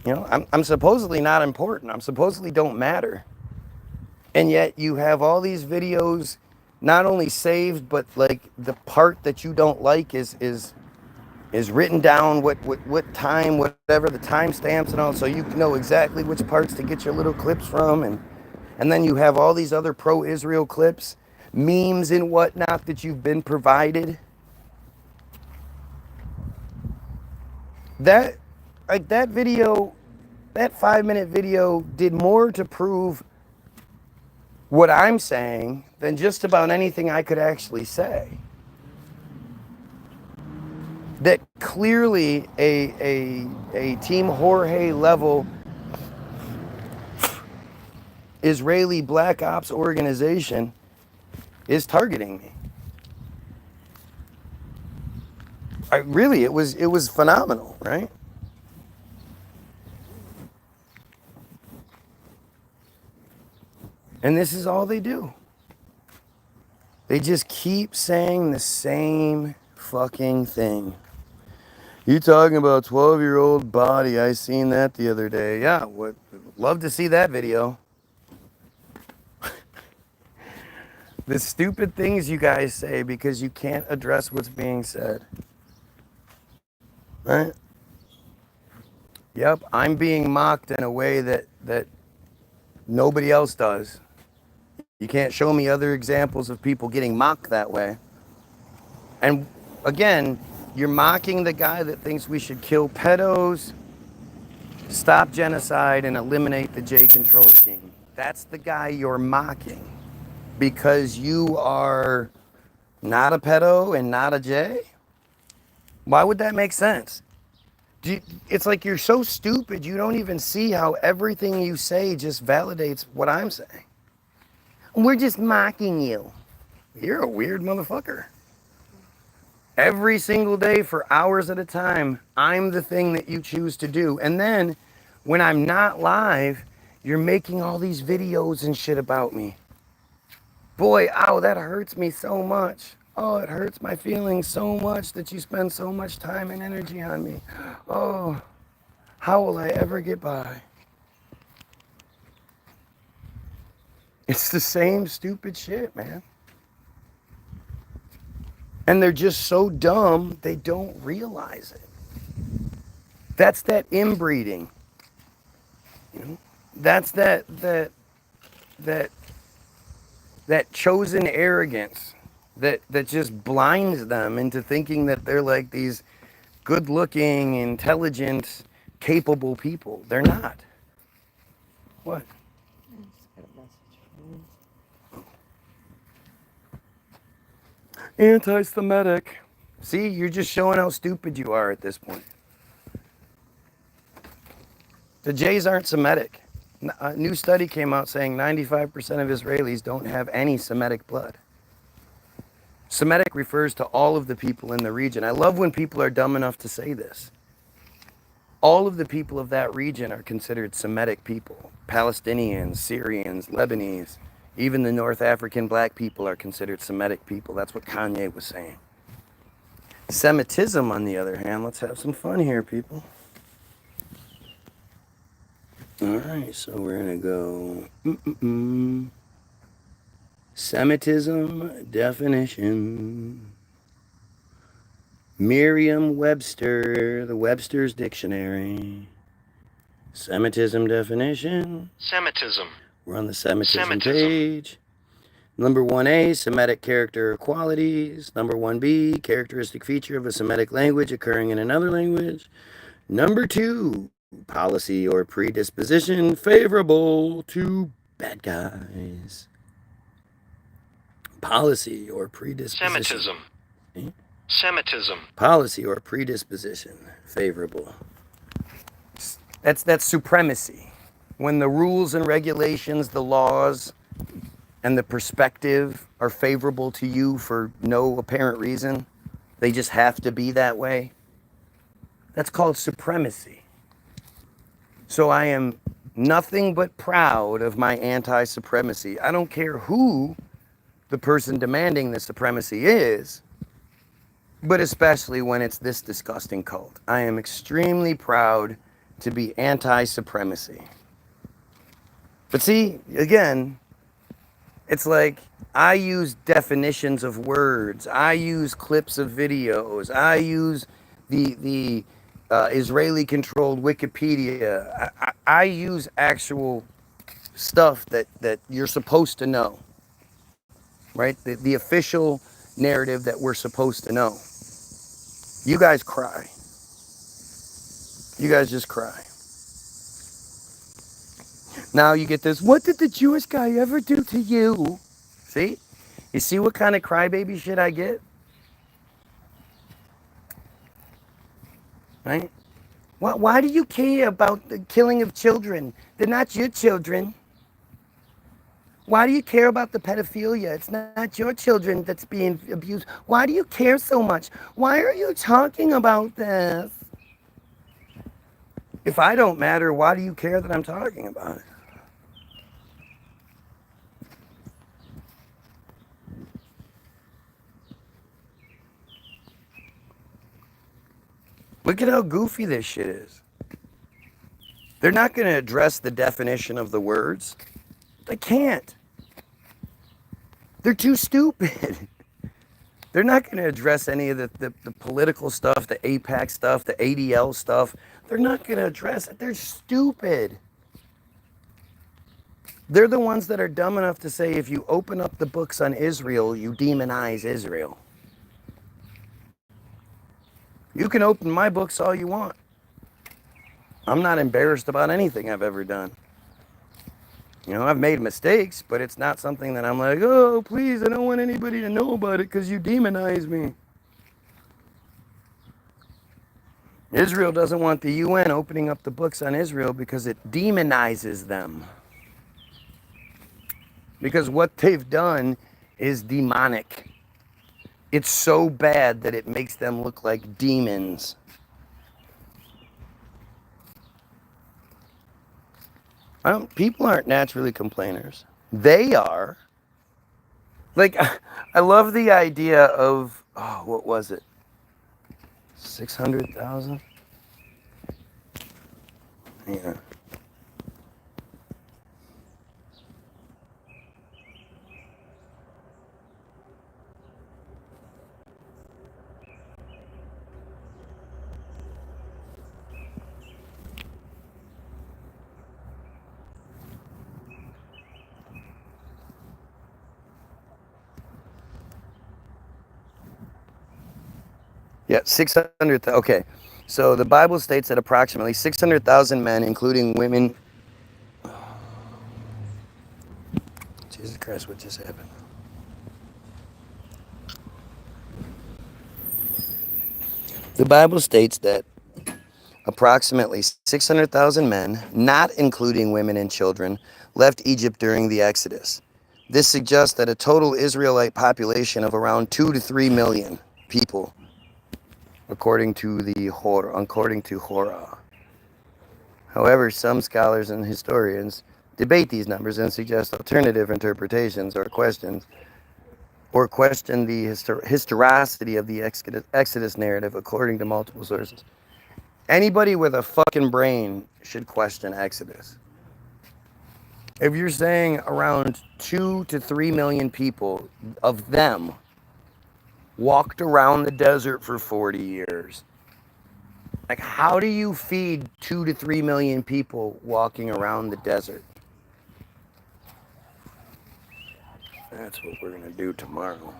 I'm supposedly not important. I'm supposedly don't matter. And yet you have all these videos not only saved, but like the part that you don't like is written down, what time, whatever the timestamps and all, so you know exactly which parts to get your little clips from. And then you have all these other pro-Israel clips, memes and whatnot that you've been provided. That video, that 5-minute video did more to prove what I'm saying than just about anything I could actually say. That clearly a Team Jorge level Israeli black ops organization is targeting me. It was phenomenal, right? And this is all they do. They just keep saying the same fucking thing. You talking about 12-year-old body? I seen that the other day. Yeah, love to see that video. The stupid things you guys say because you can't address what's being said. Right? Yep, I'm being mocked in a way that Nobody else does. You can't show me other examples of people getting mocked that way. And again, you're mocking the guy that thinks we should kill pedos, stop genocide, and eliminate the J control scheme. That's the guy you're mocking because you are not a pedo and not a J? Why would that make sense? It's like you're so stupid you don't even see how everything you say just validates what I'm saying. We're just mocking you. You're a weird motherfucker. Every single day for hours at a time, I'm the thing that you choose to do. And then when I'm not live, you're making all these videos and shit about me. Boy, ow, that hurts me so much. Oh, it hurts my feelings so much that you spend so much time and energy on me. Oh, how will I ever get by? It's the same stupid shit, man. And they're just so dumb, they don't realize it. That's that inbreeding. You know? That's that chosen arrogance that just blinds them into thinking that they're like these good-looking, intelligent, capable people. They're not. What? I just got a message from you. Anti-Semitic. See, you're just showing how stupid you are at this point. The Jays aren't Semitic. A new study came out saying 95% of Israelis don't have any Semitic blood. Semitic refers to all of the people in the region. I love when people are dumb enough to say this. All of the people of that region are considered Semitic people. Palestinians, Syrians, Lebanese, even the North African black people are considered Semitic people. That's what Kanye was saying. Semitism, on the other hand, let's have some fun here, people. All right, so we're going to go Semitism definition. Merriam-Webster, the Webster's Dictionary. Semitism definition. Semitism. We're on the Semitism page. Number 1A, Semitic character or qualities. Number 1B, characteristic feature of a Semitic language occurring in another language. Number 2, policy or predisposition favorable to bad guys. Policy or predisposition. Semitism. Eh? Semitism. Policy or predisposition favorable. That's supremacy. When the rules and regulations, the laws, and the perspective are favorable to you for no apparent reason, they just have to be that way. That's called supremacy. So I am nothing but proud of my anti-supremacy. I don't care who the person demanding the supremacy is, but especially when it's this disgusting cult. I am extremely proud to be anti-supremacy. But see, again, it's like I use definitions of words. I use clips of videos. I use the Israeli-controlled Wikipedia. I use actual stuff that you're supposed to know, right? The official narrative that we're supposed to know. You guys cry. You guys just cry. Now you get this, what did the Jewish guy ever do to you? See? You see what kind of crybaby shit I get? Right? Why do you care about the killing of children? They're not your children. Why do you care about the pedophilia? It's not your children that's being abused. Why do you care so much? Why are you talking about this? If I don't matter, why do you care that I'm talking about it? Look at how goofy this shit is. They're not going to address the definition of the words. They can't. They're too stupid. They're not going to address any of the political stuff, the AIPAC stuff, the ADL stuff. They're not going to address it. They're stupid. They're the ones that are dumb enough to say if you open up the books on Israel, you demonize Israel. You can open my books all you want. I'm not embarrassed about anything I've ever done. You know, I've made mistakes, but it's not something that I'm like, oh, please, I don't want anybody to know about it because you demonize me. Israel doesn't want the UN opening up the books on Israel because it demonizes them. Because what they've done is demonic. It's so bad that it makes them look like demons. People aren't naturally complainers. They are. Like, I love the idea of, oh, what was it? 600,000? Yeah. Yeah, 600,000. Okay. So the Bible states that approximately 600,000 men, including women. Jesus Christ, what just happened? The Bible states that approximately 600,000 men, not including women and children, left Egypt during the Exodus. This suggests that a total Israelite population of around 2 to 3 million people, according to Horah. However, some scholars and historians debate these numbers and suggest alternative interpretations or question the historicity of the Exodus narrative according to multiple sources. Anybody with a fucking brain should question Exodus. If you're saying around 2 to 3 million people of them walked around the desert for 40 years, like, how do you feed 2 to 3 million people walking around the desert? That's what we're going to do tomorrow.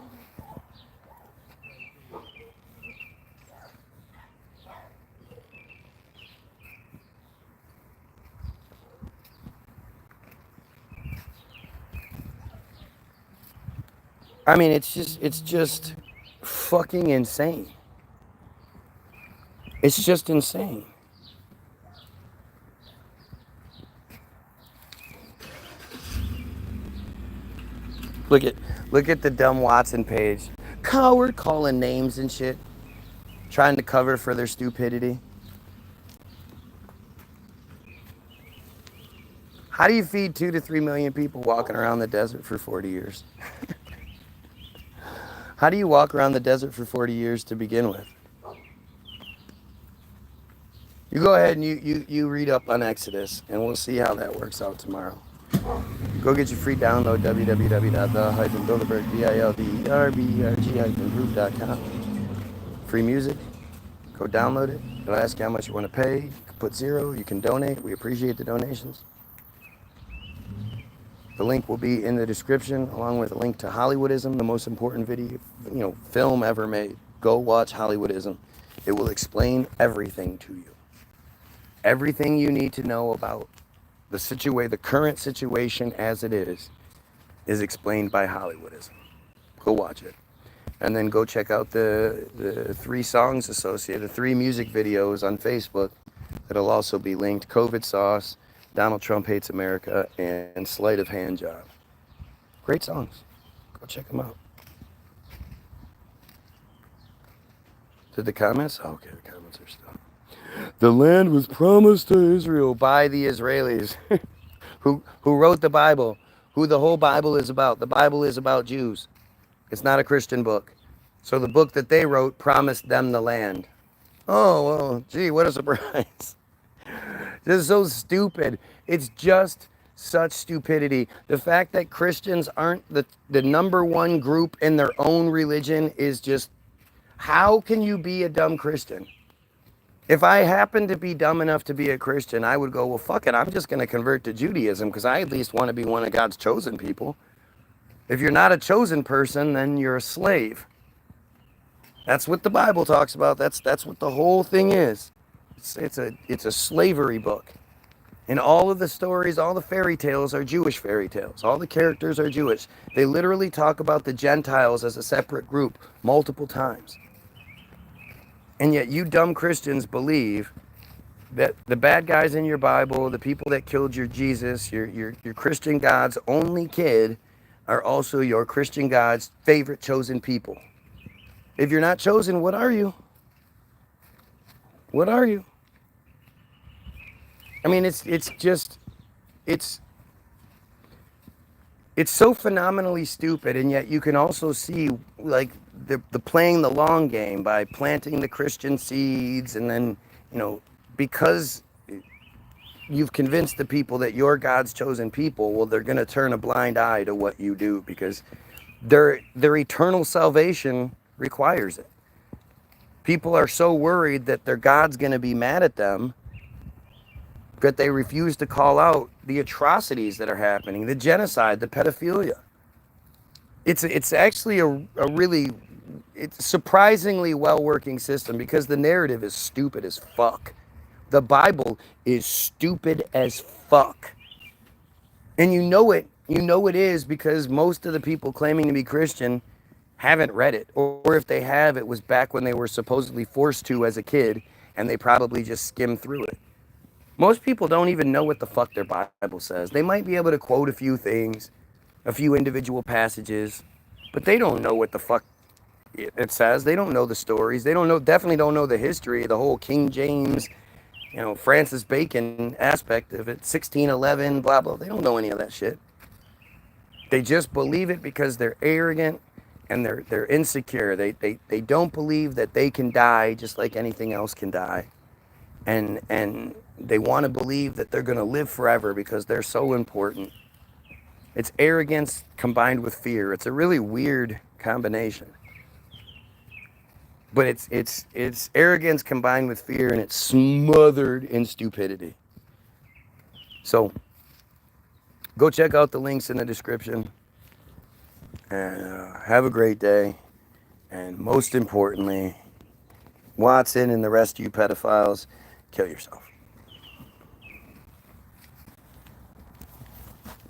I mean, it's just fucking insane. It's just insane. Look at the dumb Watson page. Coward calling names and shit. Trying to cover for their stupidity. How do you feed 2 to 3 million people walking around the desert for 40 years? How do you walk around the desert for 40 years to begin with? You go ahead and you read up on Exodus, and we'll see how that works out tomorrow. Go get your free download, www.the-builderberg.com. Free music. Go download it. It'll ask you how much you want to pay. You can put 0. You can donate. We appreciate the donations. The link will be in the description, along with a link to Hollywoodism, the most important film ever made. Go watch Hollywoodism. It will explain everything to you. Everything you need to know about the current situation as it is explained by Hollywoodism. Go watch it. And then go check out the 3 songs associated, 3 music videos on Facebook that'll also be linked. COVID Sauce, Donald Trump Hates America, and Sleight of Hand Job. Great songs. Go check them out. Did the comments? Oh, okay, the comments are still. The land was promised to Israel by the Israelis who wrote the Bible, who the whole Bible is about. The Bible is about Jews. It's not a Christian book. So the book that they wrote promised them the land. Oh, well, gee, what a surprise. This is so stupid. It's just such stupidity. The fact that Christians aren't the number one group in their own religion is just, how can you be a dumb Christian? If I happened to be dumb enough to be a Christian, I would go, well, fuck it, I'm just going to convert to Judaism because I at least want to be one of God's chosen people. If you're not a chosen person, then you're a slave. That's what the Bible talks about. That's what the whole thing is. It's a slavery book. And all of the stories, all the fairy tales are Jewish fairy tales. All the characters are Jewish. They literally talk about the Gentiles as a separate group multiple times. And yet you dumb Christians believe that the bad guys in your Bible, the people that killed your Jesus, your Christian God's only kid, are also your Christian God's favorite chosen people. If you're not chosen, what are you? What are you? I mean, it's so phenomenally stupid, and yet you can also see like the playing the long game by planting the Christian seeds, and then, you know, because you've convinced the people that you're God's chosen people, well, they're going to turn a blind eye to what you do because their eternal salvation requires it. People are so worried that their God's going to be mad at them that they refuse to call out the atrocities that are happening, the genocide, the pedophilia. It's actually a really, it's surprisingly well-working system because the narrative is stupid as fuck. The Bible is stupid as fuck. And you know it is because most of the people claiming to be Christian haven't read it. Or if they have, it was back when they were supposedly forced to as a kid, and they probably just skimmed through it. Most people don't even know what the fuck their Bible says. They might be able to quote a few things, a few individual passages, but they don't know what the fuck it says. They don't know the stories. They definitely don't know the history, the whole King James, you know, Francis Bacon aspect of it, 1611, blah, blah. They don't know any of that shit. They just believe it because they're arrogant and they're insecure. They don't believe that they can die just like anything else can die. And they want to believe that they're going to live forever because they're so important. It's arrogance combined with fear. It's a really weird combination. But it's arrogance combined with fear, and it's smothered in stupidity. So go check out the links in the description. And have a great day. And most importantly, Watson and the rest of you pedophiles, kill yourself.